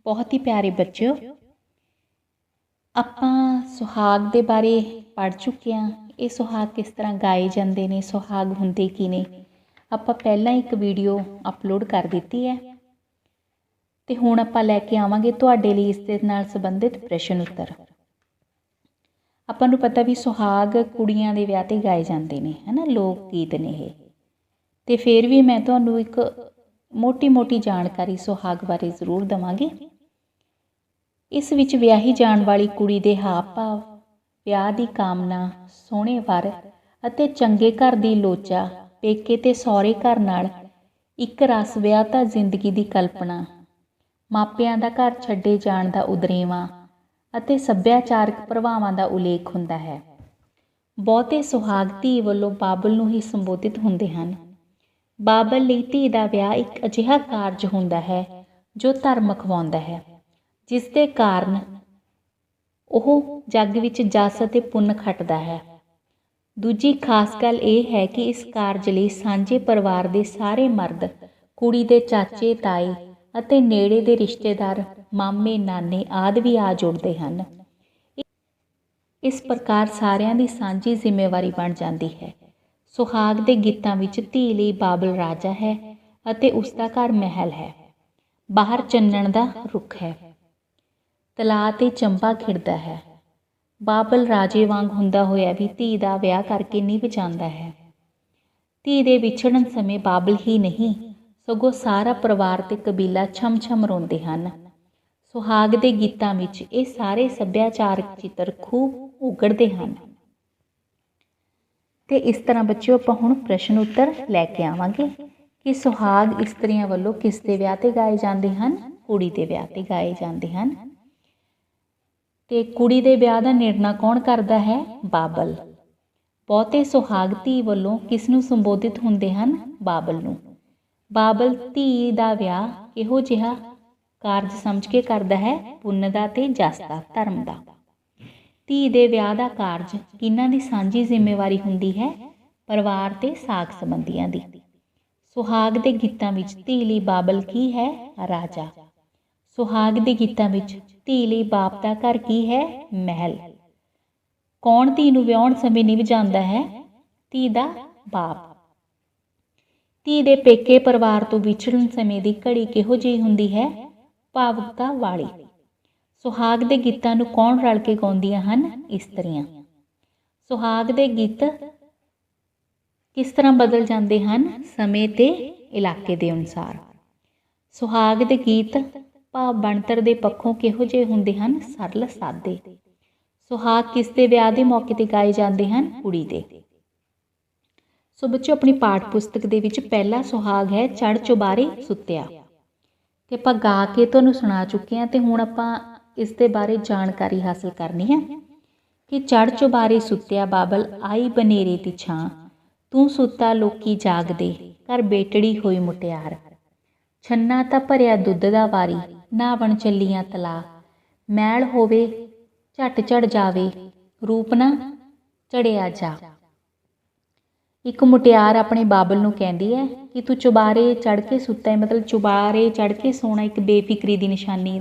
बहुत ही प्यारे बच्चों, ਆਪਾਂ ਸੁਹਾਗ ਦੇ ਬਾਰੇ ਪੜ੍ਹ ਚੁੱਕੇ ਹਾਂ। ਇਹ ਸੁਹਾਗ ਕਿਸ ਤਰ੍ਹਾਂ ਗਾਏ ਜਾਂਦੇ ਨੇ, ਸੁਹਾਗ ਹੁੰਦੇ ਕੀ ਨੇ, ਆਪਾਂ ਪਹਿਲਾਂ ਇੱਕ ਵੀਡੀਓ ਅਪਲੋਡ ਕਰ ਦਿੱਤੀ ਹੈ ਤੇ ਹੁਣ ਆਪਾਂ ਲੈ ਕੇ ਆਵਾਂਗੇ ਤੁਹਾਡੇ ਲਈ ਇਸ ਦੇ ਨਾਲ ਸੰਬੰਧਿਤ ਪ੍ਰਸ਼ਨ ਉੱਤਰ। ਆਪਾਂ ਨੂੰ ਪਤਾ ਵੀ ਸੁਹਾਗ ਕੁੜੀਆਂ ਦੇ ਵਿਆਹ ਤੇ ਗਾਏ ਜਾਂਦੇ ਨੇ, ਹਨਾ, ਲੋਕ ਗੀਤ ਨੇ ਇਹ। ਤੇ ਫਿਰ ਵੀ ਮੈਂ ਤੁਹਾਨੂੰ ਇੱਕ ਮੋਟੀ ਜਾਣਕਾਰੀ ਸੁਹਾਗ ਬਾਰੇ ਜ਼ਰੂਰ ਦੇਵਾਂਗੀ। ਇਸ ਵਿੱਚ ਵਿਆਹੀ ਜਾਣ ਵਾਲੀ ਕੁੜੀ ਦੇ ਹਾਵ ਭਾਵ, ਵਿਆਹ ਦੀ ਕਾਮਨਾ, ਸੋਹਣੇ ਵਰ ਅਤੇ ਚੰਗੇ ਘਰ ਦੀ ਲੋਚਾ, ਪੇਕੇ ਤੇ ਸਹੁਰੇ ਘਰ ਨਾਲ ਇੱਕ ਰਸ ਵਿਆਹਤਾ ਜ਼ਿੰਦਗੀ ਦੀ ਕਲਪਨਾ, ਮਾਪਿਆਂ ਦਾ ਘਰ ਛੱਡੇ ਜਾਣ ਦਾ ਉਦਰੇਵਾਂ ਅਤੇ ਸੱਭਿਆਚਾਰਕ ਪ੍ਰਭਾਵਾਂ ਦਾ ਉਲੇਖ ਹੁੰਦਾ ਹੈ। ਬਹੁਤੇ ਸੁਹਾਗ ਧੀ ਵੱਲੋਂ ਬਾਬਲ ਨੂੰ ਹੀ ਸੰਬੋਧਿਤ ਹੁੰਦੇ ਹਨ। ਬਾਬਲ ਲਈ ਧੀ ਦਾ ਵਿਆਹ ਇੱਕ ਅਜਿਹਾ ਕਾਰਜ ਹੁੰਦਾ ਹੈ ਜੋ ਧਰਮ ਅਖਵਾਉਂਦਾ ਹੈ, ਜਿਸ ਦੇ ਕਾਰਨ ਉਹ ਜੱਗ ਵਿੱਚ ਜਸ ਅਤੇ ਪੁੰਨ ਖੱਟਦਾ ਹੈ। ਦੂਜੀ ਖਾਸ ਗੱਲ ਇਹ ਹੈ ਕਿ ਇਸ ਕਾਰਜ ਲਈ ਸਾਂਝੇ ਪਰਿਵਾਰ ਦੇ ਸਾਰੇ ਮਰਦ, ਕੁੜੀ ਦੇ ਚਾਚੇ ਤਾਏ ਅਤੇ ਨੇੜੇ ਦੇ ਰਿਸ਼ਤੇਦਾਰ, ਮਾਮੇ ਨਾਨੇ ਆਦਿ ਵੀ ਆ ਜੁੜਦੇ ਹਨ। ਇਸ ਪ੍ਰਕਾਰ ਸਾਰਿਆਂ ਦੀ ਸਾਂਝੀ ਜ਼ਿੰਮੇਵਾਰੀ ਬਣ ਜਾਂਦੀ ਹੈ। ਸੁਹਾਗ ਦੇ ਗੀਤਾਂ ਵਿੱਚ ਧੀ ਲਈ ਬਾਬਲ ਰਾਜਾ ਹੈ ਅਤੇ ਉਸ ਦਾ ਘਰ ਮਹਿਲ ਹੈ। ਬਾਹਰ ਚੰਨਣ ਦਾ ਰੁੱਖ ਹੈ, ਤਲਾਅ ਤੇ ਚੰਬਾ ਖਿੜਦਾ ਹੈ। ਬਾਬਲ ਰਾਜੇ ਵਾਂਗ ਹੁੰਦਾ ਹੋਇਆ ਵੀ ਧੀ ਦਾ ਵਿਆਹ ਕਰਕੇ ਨਿਭ ਜਾਂਦਾ ਹੈ। ਧੀ ਦੇ ਵਿਛੜਨ ਸਮੇਂ ਬਾਬਲ ਹੀ ਨਹੀਂ ਸਗੋਂ ਸਾਰਾ ਪਰਿਵਾਰ ਤੇ ਕਬੀਲਾ ਛਮ-ਛਮ ਰੋਂਦੇ ਹਨ। ਸੁਹਾਗ ਦੇ ਗੀਤਾਂ ਵਿੱਚ ਇਹ ਸਾਰੇ ਸੱਭਿਆਚਾਰਕ ਚਿੱਤਰ ਖੂਬ ਉਘੜਦੇ ਹਨ। ਤੇ ਇਸ ਤਰ੍ਹਾਂ ਬੱਚਿਓ ਆਪਾਂ ਹੁਣ ਪ੍ਰਸ਼ਨ ਉੱਤਰ ਲੈ ਕੇ ਆਵਾਂਗੇ ਕਿ ਸੁਹਾਗ ਇਸਤਰੀਆਂ ਵੱਲੋਂ ਕਿਸ ਦੇ ਵਿਆਹ ਤੇ ਗਾਏ ਜਾਂਦੇ ਹਨ? ਕੁੜੀ ਦੇ ਵਿਆਹ ਤੇ ਗਾਏ ਜਾਂਦੇ ਹਨ। ਤੇ ਕੁੜੀ ਦੇ ਵਿਆਹ ਦਾ ਨਿਰਣਾ ਕੌਣ ਕਰਦਾ ਹੈ? ਬਾਬਲ। ਬਹੁਤੇ ਸੁਹਾਗ ਧੀ ਵੱਲੋਂ ਕਿਸ ਨੂੰ ਸੰਬੋਧਿਤ ਹੁੰਦੇ ਹਨ? ਬਾਬਲ ਨੂੰ। ਬਾਬਲ ਧੀ ਦਾ ਵਿਆਹ ਕਿਹੋ ਜਿਹਾ ਕਾਰਜ ਸਮਝ ਕੇ ਕਰਦਾ ਹੈ? ਪੁੰਨ ਦਾ ਤੇ ਜਸ ਦਾ, ਧਰਮ ਦਾ। ਧੀ ਦੇ ਵਿਆਹ ਦਾ ਕਾਰਜ ਕਿਹਨਾਂ ਦੀ ਸਾਂਝੀ ਜ਼ਿੰਮੇਵਾਰੀ ਹੁੰਦੀ ਹੈ? ਪਰਿਵਾਰ ਤੇ ਸਾਕ ਸੰਬੰਧੀਆਂ ਦੀ। ਸੁਹਾਗ ਦੇ ਗੀਤਾਂ ਵਿੱਚ ਧੀ ਲਈ ਬਾਬਲ ਕੀ ਹੈ? ਰਾਜਾ। ਸੁਹਾਗ ਦੇ ਗੀਤਾਂ ਵਿੱਚ ਧੀ ਲਈ ਬਾਪ ਦਾ ਘਰ ਕੀ ਹੈ? ਮਹਿਲ। ਕੌਣ ਧੀ ਨੂੰ ਵਿਆਹੁਣ ਸਮੇਂ ਨਿਭ ਜਾਂਦਾ ਹੈ? ਧੀ ਦਾ ਬਾਪ। ਧੀ ਦੇ ਪੇਕੇ ਪਰਿਵਾਰ ਤੋਂ ਵਿਛੜਨ ਸਮੇਂ ਦੀ ਘੜੀ ਕਿਹੋ ਜਿਹੀ ਹੁੰਦੀ ਹੈ? ਭਾਵੁਕਤਾ ਵਾਲੀ। ਸੁਹਾਗ ਦੇ ਗੀਤਾਂ ਨੂੰ ਕੌਣ ਰਲ ਕੇ ਗਾਉਂਦੀਆਂ ਹਨ? ਇਸਤਰੀਆਂ। ਸੁਹਾਗ ਦੇ ਗੀਤ ਕਿਸ ਤਰ੍ਹਾਂ ਬਦਲ ਜਾਂਦੇ ਹਨ? ਸਮੇਂ ਤੇ ਇਲਾਕੇ ਦੇ ਅਨੁਸਾਰ। ਸੁਹਾਗ ਦੇ ਗੀਤ ਭਾਵ ਬਣਤਰ ਦੇ ਪੱਖੋਂ ਕਿਹੋ ਜਿਹੇ ਹੁੰਦੇ ਹਨ? ਸਰਲ ਸਾਦੇ। ਸੁਹਾਗ ਕਿਸ ਦੇ ਵਿਆਹ ਦੇ ਮੌਕੇ ਤੇ ਗਾਏ ਜਾਂਦੇ ਹਨ? ਕੁੜੀ ਦੇ। ਸੋ ਬੱਚੋ ਆਪਣੀ ਪਾਠ ਪੁਸਤਕ ਦੇ ਵਿੱਚ ਪਹਿਲਾ ਸੁਹਾਗ ਹੈ ਚੜ੍ਹ ਚੁਬਾਰੇ ਸੁੱਤਿਆ, ਤੇ ਆਪਾਂ ਗਾ ਕੇ ਤੁਹਾਨੂੰ ਸੁਣਾ ਚੁੱਕੇ ਹਾਂ। ਤੇ ਹੁਣ ਆਪਾਂ ਇਸ ਦੇ ਬਾਰੇ ਜਾਣਕਾਰੀ ਹਾਸਲ ਕਰਨੀ ਹੈ ਕਿ ਚੜ੍ਹ ਚੁਬਾਰੇ ਸੁੱਤਿਆ ਬਾਬਲ ਆਈ ਬਨੇਰੇ ਦੀ ਛਾਂ, ਤੂੰ ਸੁੱਤਾ ਲੋਕੀ ਜਾਗਦੇ ਘਰ ਬੇਟੜੀ ਹੋਈ ਮੁਟਿਆਰ, ਛੰਨਾ ਤਾਂ ਭਰਿਆ ਦੁੱਧ ਦਾ ਵਾਰੀ ਨਹਾਵਣ ਚੱਲੀਆਂ ਤਲਾ, ਮੈਲ ਹੋਵੇ ਝੱਟ ਚੜ ਜਾਵੇ ਰੂਪ ਨਾ ਚੜਿਆ ਜਾ। ਇੱਕ ਮੁਟਿਆਰ ਆਪਣੇ ਬਾਬਲ ਨੂੰ ਕਹਿੰਦੀ ਹੈ ਕਿ ਤੂੰ ਚੁਬਾਰੇ ਚੜ੍ਹ ਕੇ ਸੁੱਤਾ ਹੈ। ਮਤਲਬ ਚੁਬਾਰੇ ਚੜ੍ਹ ਕੇ ਸੋਣਾ ਇੱਕ ਬੇਫਿਕਰੀ ਦੀ ਨਿਸ਼ਾਨੀ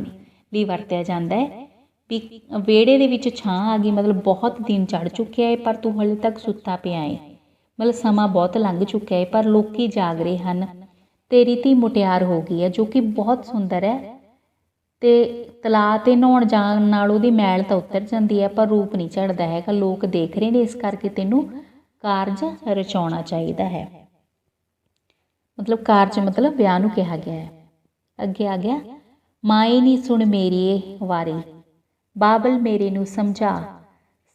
ਲਈ ਵਰਤਿਆ ਜਾਂਦਾ ਹੈ ਵੀ ਵਿਹੜੇ ਦੇ ਵਿੱਚ ਛਾਂ ਆ ਗਈ, ਮਤਲਬ ਬਹੁਤ ਦਿਨ ਚੜ੍ਹ ਚੁੱਕਿਆ ਹੈ ਪਰ ਤੂੰ ਹਲੇ ਤੱਕ ਸੁੱਤਾ ਪਿਆ ਹੈ, ਮਤਲਬ ਸਮਾਂ ਬਹੁਤ ਲੰਘ ਚੁੱਕਿਆ ਹੈ ਪਰ ਲੋਕੀ ਜਾਗ ਰਹੇ ਹਨ। ਤੇਰੀ ਧੀ ਮੁਟਿਆਰ ਹੋ ਗਈ ਹੈ, ਜੋ ਕਿ ਬਹੁਤ ਸੁੰਦਰ ਹੈ, ਤੇ ਤਲਾਅ ਤੇ ਨਹਾਉਣ ਜਾਣ ਨਾਲ ਉਹਦੀ ਮੈਲ ਤਾਂ ਉਤਰ ਜਾਂਦੀ ਹੈ ਪਰ ਰੂਪ ਨਹੀਂ ਝੜਦਾ ਹੈਗਾ। ਲੋਕ ਦੇਖ ਰਹੇ ਨੇ, ਇਸ ਕਰਕੇ ਤੈਨੂੰ ਕਾਰਜ ਰਚਾਉਣਾ ਚਾਹੀਦਾ ਹੈ। ਮਤਲਬ ਕਾਰਜ ਮਤਲਬ ਵਿਆਹ ਨੂੰ ਕਿਹਾ ਗਿਆ ਹੈ। ਅੱਗੇ ਆ ਗਿਆ, ਮਾਏ ਨੀ ਸੁਣ ਮੇਰੀਏ ਵਾਰੀ, ਬਾਬਲ ਮੇਰੇ ਨੂੰ ਸਮਝਾ,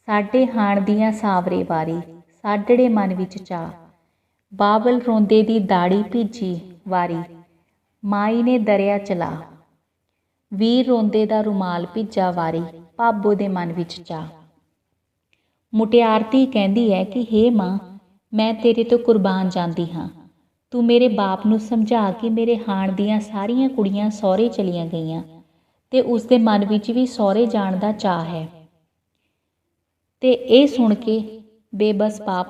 ਸਾਡੇ ਹਾਣ ਦੀਆਂ ਸਾਵਰੇ ਵਾਰੀ, ਸਾਡੜੇ ਮਨ ਵਿੱਚ ਚਾਹ, ਬਾਬਲ ਰੋਂਦੇ ਦੀ ਦਾੜੀ ਭੀਜੀ ਵਾਰੀ, ਮਾਈ ਨੇ ਦਰਿਆ ਚਲਾ, ਵੀਰ ਰੋਂਦੇ ਦਾ ਰੁਮਾਲ ਭਿੱਜਾ ਵਾਰੀ, ਭਾਬੋ ਦੇ ਮਨ ਵਿੱਚ ਚਾਹ। ਮੁਟਿਆਰ ਧੀ ਕਹਿੰਦੀ ਹੈ ਕਿ ਹੇ ਮਾਂ, ਮੈਂ ਤੇਰੇ ਤੋਂ ਕੁਰਬਾਨ ਜਾਂਦੀ ਹਾਂ, ਤੂੰ ਮੇਰੇ ਬਾਪ ਨੂੰ ਸਮਝਾ ਕਿ ਮੇਰੇ ਹਾਣ ਦੀਆਂ ਸਾਰੀਆਂ ਕੁੜੀਆਂ ਸਹੁਰੇ ਚਲੀਆਂ ਗਈਆਂ ਤੇ ਉਸਦੇ ਮਨ ਵਿੱਚ ਵੀ ਸਹੁਰੇ ਜਾਣ ਦਾ ਚਾਅ ਹੈ। ਤੇ ਇਹ ਸੁਣ ਕੇ ਬੇਬਸ ਬਾਪ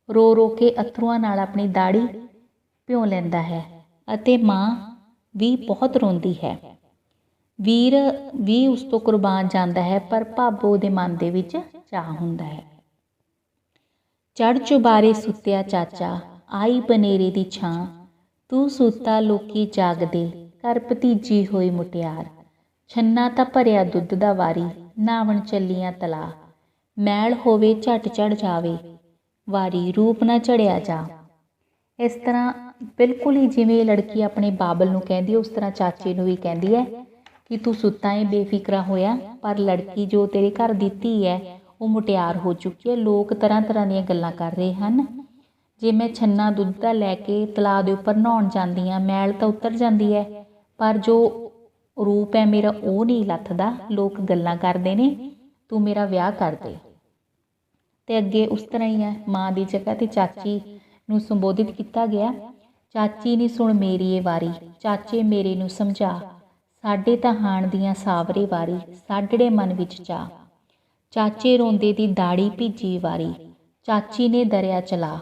ਰੋ ਰੋ ਕੇ ਅਥਰੂਆਂ ਨਾਲ ਆਪਣੀ ਦਾੜੀ ਭਿਉਂ ਲੈਂਦਾ ਹੈ ਅਤੇ ਮਾਂ ਵੀ ਬਹੁਤ ਰੋਂਦੀ ਹੈ। ਵੀਰ ਵੀ ਉਸ ਤੋਂ ਕੁਰਬਾਨ ਜਾਂਦਾ ਹੈ, ਪਰ ਭਾਬੋ ਦੇ ਮਨ ਦੇ ਵਿੱਚ ਚਾਅ ਹੁੰਦਾ ਹੈ। ਚੜ੍ਹ ਚੁਬਾਰੇ ਸੁੱਤਿਆ ਚਾਚਾ, ਆਈ ਬਨੇਰੇ ਦੀ ਛਾਂ, ਤੂੰ ਸੁੱਤਾ ਲੋਕੀ ਜਾਗਦੇ, ਘਰ ਭਤੀਜੀ ਹੋਈ ਮੁਟਿਆਰ। ਛੰਨਾ ਤਾਂ ਭਰਿਆ ਦੁੱਧ ਦਾ ਵਾਰੀ, ਨਾਵਣ ਚੱਲੀਆਂ ਤਲਾ, ਮੈਲ ਹੋਵੇ ਝਟ ਚੜ ਜਾਵੇ, ਵਾਰੀ ਰੂਪ ਨਾ ਝੜਿਆ ਜਾ। ਇਸ ਤਰ੍ਹਾਂ ਬਿਲਕੁਲ ਹੀ ਜਿਵੇਂ ਲੜਕੀ ਆਪਣੇ ਬਾਬਲ ਨੂੰ ਕਹਿੰਦੀ, ਉਸ ਤਰ੍ਹਾਂ ਚਾਚੇ ਨੂੰ ਵੀ ਕਹਿੰਦੀ ਹੈ ਕਿ ਤੂੰ ਸੁੱਤਾ ਏ ਬੇਫਿਕਰਾ ਹੋਇਆ, ਪਰ ਲੜਕੀ ਜੋ ਤੇਰੇ ਘਰ ਦੀ ਧੀ ਹੈ ਉਹ ਮੁਟਿਆਰ ਹੋ ਚੁੱਕੀ ਹੈ। ਲੋਕ ਤਰ੍ਹਾਂ ਤਰ੍ਹਾਂ ਦੀਆਂ ਗੱਲਾਂ ਕਰ ਰਹੇ ਹਨ। ਜੇ ਮੈਂ ਛੰਨਾ ਦੁੱਧ ਦਾ ਲੈ ਕੇ ਤਲਾਅ ਦੇ ਉੱਪਰ ਨਹਾਉਣ ਜਾਂਦੀ ਹਾਂ, ਮੈਲ ਤਾਂ ਉਤਰ ਜਾਂਦੀ ਹੈ, ਪਰ ਜੋ ਰੂਪ ਹੈ ਮੇਰਾ ਉਹ ਨਹੀਂ ਲੱਥਦਾ। ਲੋਕ ਗੱਲਾਂ ਕਰਦੇ ਨੇ, ਤੂੰ ਮੇਰਾ ਵਿਆਹ ਕਰ ਦੇ। ਤੇ ਅੱਗੇ ਉਸ ਤਰ੍ਹਾਂ ਹੀ ਹੈ, ਮਾਂ ਦੀ ਜਗ੍ਹਾ ਤੇ ਚਾਚੀ ਨੂੰ ਸੰਬੋਧਿਤ ਕੀਤਾ ਗਿਆ। ਚਾਚੀ ਨੀ ਸੁਣ ਮੇਰੀ ਇਹ ਵਾਰੀ, ਚਾਚੇ ਮੇਰੇ ਨੂੰ ਸਮਝਾ, ਸਾਡੇ ਤਾਂ ਹਾਣ ਦੀਆਂ ਸਾਵਰੇ ਵਾਰੀ, ਸਾਡੜੇ ਮਨ ਵਿੱਚ ਚਾਹ। ਚਾਚੇ ਰੋਂਦੇ ਦੀ ਦਾੜੀ ਭੀਜੀ ਵਾਰੀ, ਚਾਚੀ ਨੇ ਦਰਿਆ ਚਲਾ,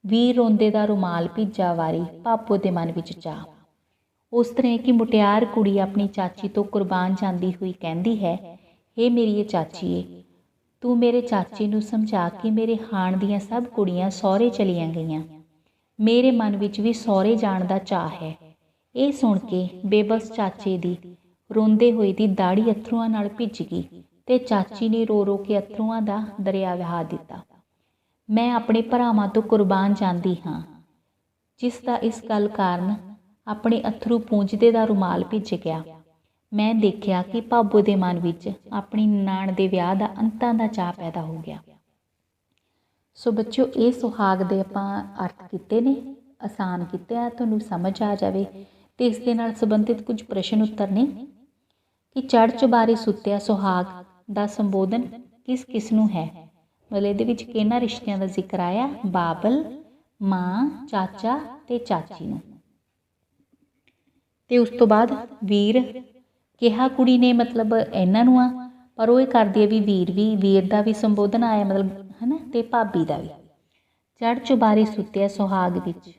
ਵੀਰ ਰੋਂਦੇ ਦਾ ਰੁਮਾਲ ਭੀਜਾ ਵਾਰੀ, ਭਾਬੋ ਦੇ ਮਨ ਵਿੱਚ ਚਾਹ। ਉਸ ਤਰ੍ਹਾਂ ਕਿ ਮੁਟਿਆਰ ਕੁੜੀ ਆਪਣੀ ਚਾਚੀ ਤੋਂ ਕੁਰਬਾਨ ਜਾਂਦੀ ਹੋਈ ਕਹਿੰਦੀ ਹੈ, ਹੇ ਮੇਰੀ ਚਾਚੀਏ, ਤੂੰ ਮੇਰੇ ਚਾਚੇ ਨੂੰ ਸਮਝਾ ਕਿ ਮੇਰੇ ਹਾਣ ਦੀਆਂ ਸਭ ਕੁੜੀਆਂ ਸਹੁਰੇ ਚਲੀਆਂ ਗਈਆਂ, ਮੇਰੇ ਮਨ ਵਿੱਚ ਵੀ ਸਹੁਰੇ ਜਾਣ ਦਾ ਚਾਅ ਹੈ। ਇਹ ਸੁਣ ਕੇ ਬੇਬਸ ਚਾਚੇ ਦੀ ਰੋਂਦੇ ਹੋਏ ਦੀ ਦਾੜੀ ਅੱਥਰੂਆਂ ਨਾਲ ਭਿੱਜ ਗਈ ਤੇ ਚਾਚੀ ਨੇ ਰੋ ਰੋ ਕੇ ਅੱਥਰੂਆਂ ਦਾ ਦਰਿਆ ਵਹਾ ਦਿੱਤਾ। ਮੈਂ ਆਪਣੇ ਭਰਾਵਾਂ ਤੋਂ ਕੁਰਬਾਨ ਜਾਂਦੀ ਹਾਂ, ਜਿਸ ਦਾ ਇਸ ਗੱਲ ਕਾਰਨ ਆਪਣੇ ਅੱਥਰੂ ਪੂੰਝਦੇ ਦਾ ਰੁਮਾਲ ਭਿੱਜ ਗਿਆ। ਮੈਂ ਦੇਖਿਆ ਕਿ ਭਾਬੋ ਦੇ ਮਨ ਵਿੱਚ ਆਪਣੀ ਨਨਾਣ ਦੇ ਵਿਆਹ ਦਾ ਅੰਤਾਂ ਦਾ ਚਾਅ ਪੈਦਾ ਹੋ ਗਿਆ। ਸੋ ਬੱਚਿਓ, ਇਹ ਸੁਹਾਗ ਦੇ ਆਪਾਂ ਅਰਥ ਕੀਤੇ ਨੇ, ਆਸਾਨ ਕੀਤੇ ਆ, ਤੁਹਾਨੂੰ ਸਮਝ ਆ ਜਾਵੇ। ਤੇ ਇਸ ਦੇ ਨਾਲ ਸੰਬੰਧਿਤ ਕੁਝ ਪ੍ਰਸ਼ਨ ਉੱਤਰ ਨੇ ਕਿ ਚੜ੍ਹ ਚੁਬਾਰੇ ਸੁੱਤਿਆ ਸੁਹਾਗ ਦਾ ਸੰਬੋਧਨ ਕਿਸ ਕਿਸ ਨੂੰ ਹੈ। ਮਤਲਬ ਇਹਦੇ ਵਿੱਚ ਕਿਹਨਾਂ ਰਿਸ਼ਤਿਆਂ ਦਾ ਜ਼ਿਕਰ ਆਇਆ? ਬਾਬਲ, ਮਾਂ, ਚਾਚਾ ਤੇ ਚਾਚੀ ਨੂੰ। ਤੇ ਉਸ ਤੋਂ ਬਾਅਦ ਵੀਰ ਕਿਹਾ ਕੁੜੀ ਨੇ, ਮਤਲਬ ਇਹਨਾਂ ਨੂੰ ਆ, ਪਰ ਉਹ ਇਹ ਕਰਦੀ ਹੈ ਵੀ ਵੀਰ ਦਾ ਵੀ ਸੰਬੋਧਨ ਆਇਆ, ਮਤਲਬ ਹੈ ਨਾ, ਤੇ ਭਾਬੀ ਦਾ ਵੀ। ਚੜ੍ਹ ਚੁਬਾਰੇ ਸੁੱਤਿਆ ਸੁਹਾਗ ਵਿੱਚ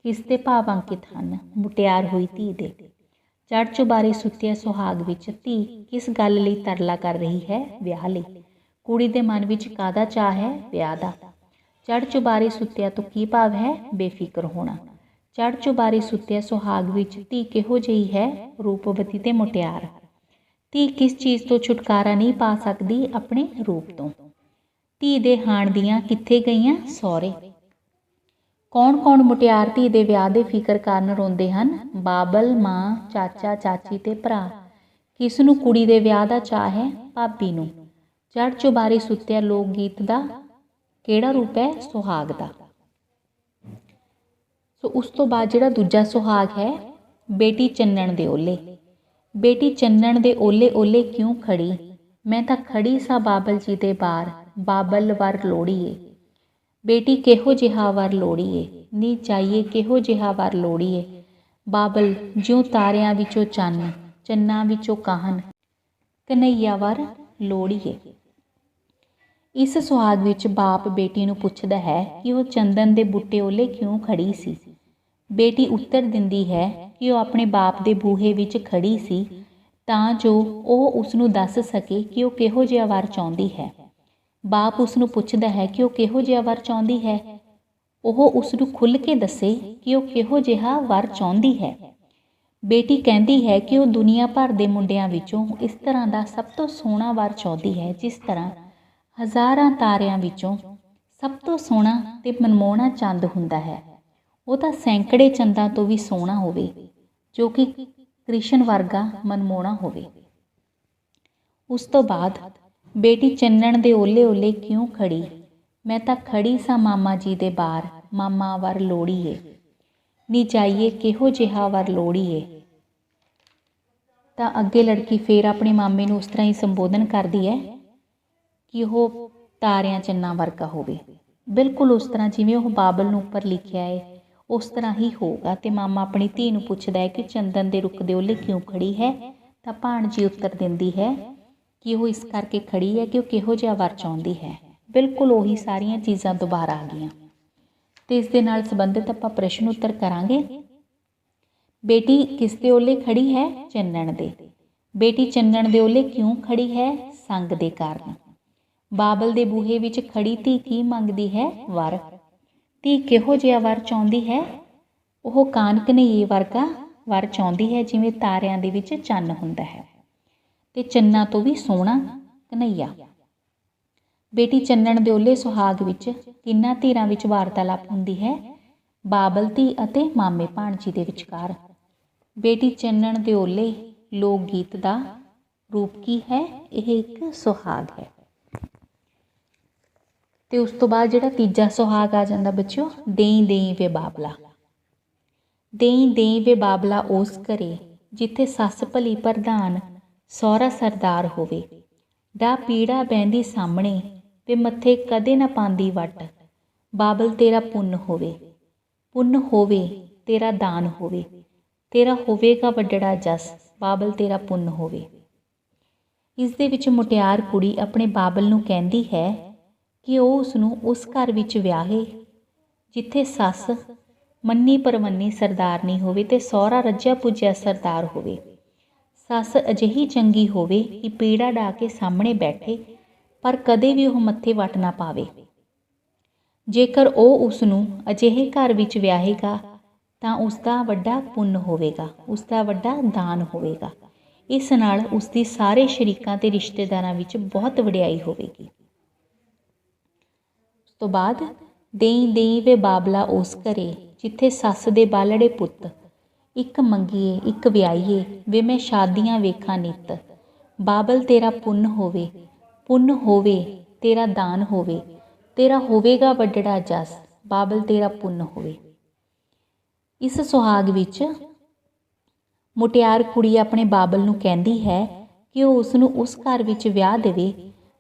ਕਿਸ ਦੇ ਭਾਵ ਅੰਕਿਤ ਹਨ? ਮੁਟਿਆਰ ਹੋਈ ਧੀ ਦੇ। ਚੜ੍ਹ ਚੁਬਾਰੇ ਸੁੱਤਿਆ ਸੁਹਾਗ ਵਿੱਚ ਧੀ ਕਿਸ ਗੱਲ ਲਈ ਤਰਲਾ ਕਰ ਰਹੀ ਹੈ? ਵਿਆਹ ਲਈ। ਕੁੜੀ ਦੇ ਮਨ ਵਿੱਚ ਕਾਹਦਾ ਚਾਅ ਹੈ? ਵਿਆਹ ਦਾ। ਚੜ੍ਹ ਚੁਬਾਰੇ ਸੁੱਤਿਆ ਤੋਂ ਕੀ ਭਾਵ ਹੈ? ਬੇਫਿਕਰ ਹੋਣਾ। ਚੜ੍ਹ ਚੁਬਾਰੇ ਸੁੱਤਿਆ ਸੁਹਾਗ ਵਿੱਚ ਧੀ ਕਿਹੋ ਜਿਹੀ ਹੈ? ਰੂਪਵਤੀ ਤੇ ਮੁਟਿਆਰ। ਧੀ ਕਿਸ ਚੀਜ਼ ਤੋਂ ਛੁਟਕਾਰਾ ਨਹੀਂ ਪਾ ਸਕਦੀ? ਆਪਣੇ ਰੂਪ ਤੋਂ। ਧੀ ਦੇ ਹਾਣ ਦੀਆਂ ਕਿੱਥੇ ਗਈਆਂ? ਸਹੁਰੇ। ਕੌਣ ਕੌਣ ਮੁਟਿਆਰ ਧੀ ਦੇ ਵਿਆਹ ਦੇ ਫਿਕਰ ਕਾਰਨ ਰੋਂਦੇ ਹਨ? ਬਾਬਲ, ਮਾਂ, ਚਾਚਾ, ਚਾਚੀ ਤੇ ਭਰਾ। ਕਿਸ ਨੂੰ ਕੁੜੀ ਦੇ ਵਿਆਹ ਦਾ ਚਾਅ ਹੈ? ਭਾਬੀ ਨੂੰ। ਚੜ੍ਹ ਚੁਬਾਰੇ ਸੁੱਤਿਆ ਲੋਕ ਗੀਤ ਦਾ ਕਿਹੜਾ ਰੂਪ ਹੈ? ਸੁਹਾਗ ਦਾ। ਸੋ ਉਸ ਤੋਂ ਬਾਅਦ ਜਿਹੜਾ ਦੂਜਾ ਸੁਹਾਗ ਹੈ, ਬੇਟੀ ਚੰਨਣ ਦੇ ਓਲੇ। ਬੇਟੀ ਚੰਨਣ ਦੇ ਓਲੇ ਓਲੇ ਕਿਉਂ ਖੜੀ, ਮੈਂ ਤਾਂ ਖੜੀ ਸਾਂ ਬਾਬਲ ਜੀ ਦੇ ਬਾਰ, ਬਾਬਲ ਵਰ ਲੋੜੀਏ। ਬੇਟੀ ਕਿਹੋ ਜਿਹਾ ਵਰ ਲੋੜੀਏ, ਨੀ ਚਾਹੀਏ ਕਿਹੋ ਜਿਹਾ ਵਰ ਲੋੜੀਏ। ਬਾਬਲ ਜਿਉਂ ਤਾਰਿਆਂ ਵਿੱਚੋਂ ਚੰਨ, ਚੰਨਾਂ ਵਿੱਚੋਂ ਕਾਹਨ, ਕਨ੍ਹਈਆ ਵਰ ਲੋੜੀਏ। ਇਸ ਸੁਹਾਗ ਵਿੱਚ ਬਾਪ ਬੇਟੀ ਨੂੰ ਪੁੱਛਦਾ ਹੈ ਕਿ ਉਹ ਚੰਦਨ ਦੇ ਬੂਟੇ ਓਲੇ ਕਿਉਂ ਖੜੀ ਸੀ। ਬੇਟੀ ਉੱਤਰ ਦਿੰਦੀ ਹੈ ਕਿ ਉਹ ਆਪਣੇ ਬਾਪ ਦੇ ਬੂਹੇ ਵਿੱਚ ਖੜੀ ਸੀ ਤਾਂ ਜੋ ਉਹ ਉਸ ਨੂੰ ਦੱਸ ਸਕੇ ਕਿ ਉਹ ਕਿਹੋ ਜਿਹਾ ਵਰ ਚਾਹੁੰਦੀ ਹੈ। ਬਾਪ ਉਸ ਨੂੰ ਪੁੱਛਦਾ ਹੈ ਕਿ ਉਹ ਕਿਹੋ ਜਿਹਾ ਵਰ ਚਾਹੁੰਦੀ ਹੈ। ਉਹ ਉਸ ਨੂੰ ਖੁੱਲ੍ਹ ਕੇ ਦੱਸੇ ਕਿ ਉਹ ਕਿਹੋ ਜਿਹਾ ਵਰ ਚਾਹੁੰਦੀ ਹੈ। ਬੇਟੀ ਕਹਿੰਦੀ ਹੈ ਕਿ ਉਹ ਦੁਨੀਆ ਭਰ ਦੇ ਮੁੰਡਿਆਂ ਵਿੱਚੋਂ ਇਸ ਤਰ੍ਹਾਂ ਦਾ ਸਭ ਤੋਂ ਸੋਹਣਾ ਵਰ ਚਾਹੁੰਦੀ ਹੈ, ਜਿਸ ਤਰ੍ਹਾਂ ਹਜ਼ਾਰਾਂ ਤਾਰਿਆਂ ਵਿੱਚੋਂ ਸਭ ਤੋਂ ਸੋਹਣਾ ਤੇ ਮਨਮੋਹਣਾ ਚੰਦ ਹੁੰਦਾ ਹੈ। ਉਹ ਤਾਂ ਸੈਂਕੜੇ ਚੰਦਾਂ ਤੋਂ ਵੀ ਸੋਹਣਾ ਹੋਵੇ, ਜੋ ਕਿ ਕ੍ਰਿਸ਼ਨ ਵਰਗਾ ਮਨਮੋਹਣਾ ਹੋਵੇ। ਉਸ ਤੋਂ ਬਾਅਦ ਬੇਟੀ ਚੰਨਣ ਦੇ ਓਲੇ ਓਲੇ ਕਿਉਂ ਖੜੀ, ਮੈਂ ਤਾਂ ਖੜੀ ਸਾਂ ਮਾਮਾ ਜੀ ਦੇ ਬਾਰ, ਮਾਮਾ ਵਰ ਲੋੜੀਏ। ਨੀ ਜਾਈਏ ਕਿਹੋ ਜਿਹਾ ਵਰ ਲੋੜੀਏ। ਤਾਂ ਅੱਗੇ ਲੜਕੀ ਫੇਰ ਆਪਣੇ ਮਾਮੇ ਨੂੰ ਉਸ ਤਰ੍ਹਾਂ ਹੀ ਸੰਬੋਧਨ ਕਰਦੀ ਹੈ ਕਿ ਉਹ ਤਾਰਿਆਂ ਚੰਨਾਂ ਵਰਗਾ ਹੋਵੇ। ਬਿਲਕੁਲ ਉਸ ਤਰ੍ਹਾਂ ਜਿਵੇਂ ਉਹ ਬਾਬਲ ਨੂੰ ਉੱਪਰ ਲਿਖਿਆ ਹੈ ਉਸ ਤਰ੍ਹਾਂ ਹੀ ਹੋਊਗਾ। ਤੇ ਮਾਮਾ ਆਪਣੀ ਧੀ ਨੂੰ ਪੁੱਛਦਾ ਹੈ ਕਿ ਚੰਦਨ ਦੇ ਰੁੱਖ ਦੇ ਓਲੇ ਕਿਉਂ ਖੜੀ ਹੈ, ਤਾਂ ਭਾਣਜੀ ਉੱਤਰ ਦਿੰਦੀ ਹੈ ਕਿ ਉਹ ਇਸ ਕਰਕੇ ਖੜੀ ਹੈ ਕਿ ਉਹ ਕਿਹੋ ਜਿਹਾ ਵਰ ਚਾਹੁੰਦੀ ਹੈ। ਬਿਲਕੁਲ ਉਹੀ ਸਾਰੀਆਂ ਚੀਜ਼ਾਂ ਦੁਬਾਰਾ ਆ ਗਈਆਂ। ਤੇ ਇਸ ਦੇ ਨਾਲ ਸੰਬੰਧਿਤ ਆਪਾਂ ਪ੍ਰਸ਼ਨ ਉੱਤਰ ਕਰਾਂਗੇ। ਬੇਟੀ ਕਿਸ ਦੇ ਓਲੇ ਖੜੀ ਹੈ? ਚੰਨਣ ਦੇ। बेटी चन्नण दे ओले क्यों खड़ी है? संग दे कारण। बाबल दे बूहे विच खड़ी धी की मंगदी है? वर। धी किहो जिहा वर चाहुंदी है? ਉਹ ਕਾਨ ਕਨਈਏ ਵਰਗਾ ਵਰ ਚਾਹੁੰਦੀ ਹੈ, ਜਿਵੇਂ ਤਾਰਿਆਂ ਦੇ ਵਿੱਚ ਚੰਨ ਹੁੰਦਾ ਹੈ ਤੇ ਚੰਨਾਂ ਤੋਂ ਵੀ ਸੋਹਣਾ ਕਨਈਆ। ਬੇਟੀ ਚੰਨਣ ਦੇ ਓਲੇ ਸੁਹਾਗ ਵਿੱਚ ਕਿੰਨਾਂ ਧਿਰਾਂ ਵਿੱਚ ਵਾਰਤਾਲਾਪ ਹੁੰਦੀ ਹੈ? ਬਾਬਲ ਧੀ ਅਤੇ ਮਾਮੇ ਭਾਣਜੀ ਦੇ ਵਿਚਕਾਰ। ਬੇਟੀ ਚੰਨਣ ਦੇ ਓਲੇ ਲੋਕ ਗੀਤ ਦਾ ਰੂਪ ਕੀ ਹੈ? ਇਹ ਇੱਕ ਸੁਹਾਗ ਹੈ। ਤੇ ਉਸ ਤੋਂ ਬਾਅਦ ਜਿਹੜਾ ਤੀਜਾ ਸੁਹਾਗ ਆ ਜਾਂਦਾ ਬੱਚਿਓ, ਦੇਈ ਦੇਈ ਵੇ ਬਾਬਲਾ। ਦੇਈ ਦੇਈ ਵੇ ਬਾਬਲਾ ਉਸ ਘਰੇ ਜਿੱਥੇ ਸੱਸ ਭਲੀ ਪ੍ਰਧਾਨ ਸਹੁਰਾ ਸਰਦਾਰ ਹੋਵੇ। ਡਾ ਪੀੜਾ ਬਹਿੰਦੀ ਸਾਹਮਣੇ ਵੇ ਮੱਥੇ ਕਦੇ ਨਾ ਪਾਉਂਦੀ ਵੱਟ। ਬਾਬਲ ਤੇਰਾ ਪੁੰਨ ਹੋਵੇ, ਪੁੰਨ ਹੋਵੇ ਤੇਰਾ ਦਾਨ ਹੋਵੇ, ਤੇਰਾ ਹੋਵੇਗਾ ਵੱਡੜਾ ਜਸ। ਬਾਬਲ ਤੇਰਾ ਪੁੰਨ ਹੋਵੇ। ਇਸ ਦੇ ਵਿੱਚ ਮੁਟਿਆਰ ਕੁੜੀ ਆਪਣੇ ਬਾਬਲ ਨੂੰ ਕਹਿੰਦੀ ਹੈ ਕਿ ਉਹ ਉਸਨੂੰ ਉਸ ਘਰ ਵਿੱਚ ਵਿਆਹੇ ਜਿੱਥੇ ਸੱਸ ਮੰਨੀ ਪਰਵੰਨੀ ਸਰਦਾਰਨੀ ਹੋਵੇ ਤੇ ਸਹੁਰਾ ਰੱਜਿਆ ਪੁੱਜਿਆ ਸਰਦਾਰ ਹੋਵੇ। ਸੱਸ ਅਜਿਹੀ ਚੰਗੀ ਹੋਵੇ ਕਿ ਪੀੜਾ ਡਾ ਕੇ ਸਾਹਮਣੇ ਬੈਠੇ ਪਰ ਕਦੇ ਵੀ ਉਹ ਮੱਥੇ ਵੱਟ ਨਾ ਪਾਵੇ। ਜੇਕਰ ਉਹ ਉਸ ਨੂੰ ਅਜਿਹੇ ਘਰ ਵਿੱਚ ਵਿਆਹੇਗਾ ਤਾਂ ਉਸ ਦਾ ਵੱਡਾ ਪੁੰਨ ਹੋਵੇਗਾ, ਉਸ ਦਾ ਵੱਡਾ ਦਾਨ ਹੋਵੇਗਾ। ਇਸ ਨਾਲ ਉਸ ਦੀ ਸਾਰੇ ਸ਼ਰੀਕਾਂ ਤੇ ਰਿਸ਼ਤੇਦਾਰਾਂ ਵਿੱਚ ਬਹੁਤ ਵਡਿਆਈ ਹੋਵੇਗੀ। ਉਸ ਤੋਂ ਬਾਅਦ ਦੇਈ ਦੇਈ ਵੇ ਬਾਬਲਾ ਉਸ ਘਰੇ ਜਿੱਥੇ ਸੱਸ ਦੇ ਬਾਲੜੇ ਪੁੱਤ। ਇੱਕ ਮੰਗੀਏ ਇੱਕ ਵਿਆਹੀਏ ਵੇ ਮੈਂ ਸ਼ਾਦੀਆਂ ਵੇਖਾਂ ਨਿੱਤ। ਬਾਬਲ ਤੇਰਾ ਪੁੰਨ ਹੋਵੇ, ਪੁੰਨ ਹੋਵੇ ਤੇਰਾ ਦਾਨ ਹੋਵੇ, ਤੇਰਾ ਹੋਵੇਗਾ ਵੱਡੜਾ ਜਸ। ਬਾਬਲ ਤੇਰਾ ਪੁੰਨ ਹੋਵੇ। ਇਸ ਸੁਹਾਗ ਵਿੱਚ ਮੁਟਿਆਰ ਕੁੜੀ ਆਪਣੇ ਬਾਬਲ ਨੂੰ ਕਹਿੰਦੀ ਹੈ ਕਿ ਉਹ ਉਸ ਨੂੰ ਉਸ ਘਰ ਵਿੱਚ ਵਿਆਹ ਦੇਵੇ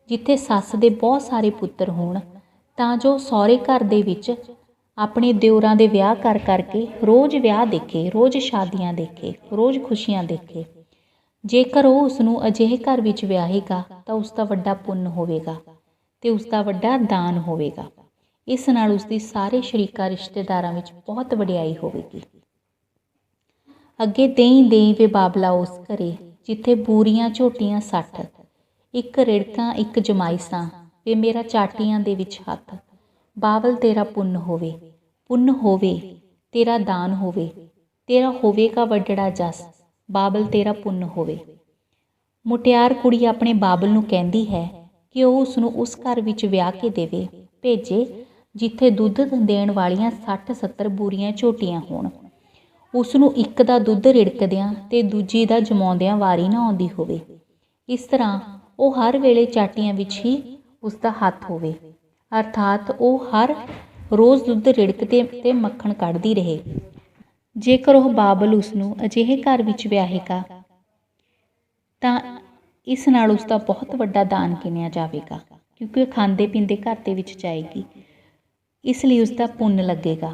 ਜਿੱਥੇ ਸੱਸ ਦੇ ਬਹੁਤ ਸਾਰੇ ਪੁੱਤਰ ਹੋਣ, ਤਾਂ ਜੋ ਸਹੁਰੇ ਘਰ ਦੇ ਵਿੱਚ ਆਪਣੇ ਦਿਓਰਾਂ ਦੇ ਵਿਆਹ ਕਰ ਕਰਕੇ ਰੋਜ਼ ਵਿਆਹ ਦੇਖੇ, ਰੋਜ਼ ਸ਼ਾਦੀਆਂ ਦੇਖੇ, ਰੋਜ਼ ਖੁਸ਼ੀਆਂ ਦੇਖੇ। ਜੇਕਰ ਉਹ ਉਸ ਨੂੰ ਅਜਿਹੇ ਘਰ ਵਿੱਚ ਵਿਆਹੇਗਾ ਤਾਂ ਉਸ ਦਾ ਵੱਡਾ ਪੁੰਨ ਹੋਵੇਗਾ ਤੇ ਉਸ ਦਾ ਵੱਡਾ ਦਾਨ ਹੋਵੇਗਾ। ਇਸ ਨਾਲ ਉਸ ਦੀ ਸਾਰੇ ਸ਼ਰੀਕਾਂ ਰਿਸ਼ਤੇਦਾਰਾਂ ਵਿੱਚ ਬਹੁਤ ਵਡਿਆਈ ਹੋਵੇਗੀ। ਅੱਗੇ ਦੇਈ ਦੇਈ ਵੇ ਬਾਬਲਾ ਉਸ ਘਰੇ ਜਿੱਥੇ ਬੂਰੀਆਂ ਝੋਟੀਆਂ 60। ਇੱਕ ਰਿੜਕਾਂ ਇੱਕ ਜਮਾਈਸਾਂ ਵੇ ਮੇਰਾ ਚਾਟੀਆਂ ਦੇ ਵਿੱਚ ਹੱਥ। ਬਾਬਲ ਤੇਰਾ ਪੁੰਨ ਹੋਵੇ, ਪੁੰਨ ਹੋਵੇ ਤੇਰਾ ਦਾਨ ਹੋਵੇ, ਤੇਰਾ ਹੋਵੇਗਾ ਵੱਡੜਾ ਜਸ। ਬਾਬਲ ਤੇਰਾ ਪੁੰਨ ਹੋਵੇ। ਮੁਟਿਆਰ ਕੁੜੀ ਆਪਣੇ ਬਾਬਲ ਨੂੰ ਕਹਿੰਦੀ ਹੈ ਕਿ ਉਹ ਉਸ ਨੂੰ ਉਸ ਘਰ ਵਿੱਚ ਵਿਆਹ ਕੇ ਦੇਵੇ ਭੇਜੇ ਜਿੱਥੇ ਦੁੱਧ ਦੇਣ ਵਾਲੀਆਂ 60-70 ਬੂਰੀਆਂ ਝੋਟੀਆਂ ਹੋਣ। ਉਸ ਨੂੰ ਇੱਕ ਦਾ ਦੁੱਧ ਰਿੜਕਦਿਆਂ ਤੇ ਦੂਜੀ ਦਾ ਜਮਾਉਂਦਿਆਂ ਵਾਰੀ ਨਾ ਆਉਂਦੀ ਹੋਵੇ। ਇਸ ਤਰ੍ਹਾਂ ਉਹ ਹਰ ਵੇਲੇ ਚਾਟੀਆਂ ਵਿੱਚ ਹੀ ਉਸ ਦਾ ਹੱਥ ਹੋਵੇ, ਅਰਥਾਤ ਉਹ ਹਰ ਰੋਜ਼ ਦੁੱਧ ਰਿੜਕਦੇ ਤੇ ਮੱਖਣ ਕੱਢਦੀ ਰਹੇ। ਜੇਕਰ ਉਹ ਬਾਬਲ ਉਸ ਨੂੰ ਅਜਿਹੇ ਘਰ ਵਿੱਚ ਵਿਆਹੇਗਾ ਤਾਂ ਇਸ ਨਾਲ ਉਸ ਦਾ ਬਹੁਤ ਵੱਡਾ ਦਾਨ ਗਿਣਿਆ ਜਾਵੇਗਾ, ਕਿਉਂਕਿ ਉਹ ਖਾਂਦੇ ਪੀਂਦੇ ਘਰ ਦੇ ਵਿੱਚ ਜਾਏਗੀ, ਇਸ ਲਈ ਉਸ ਦਾ ਪੁੰਨ ਲੱਗੇਗਾ।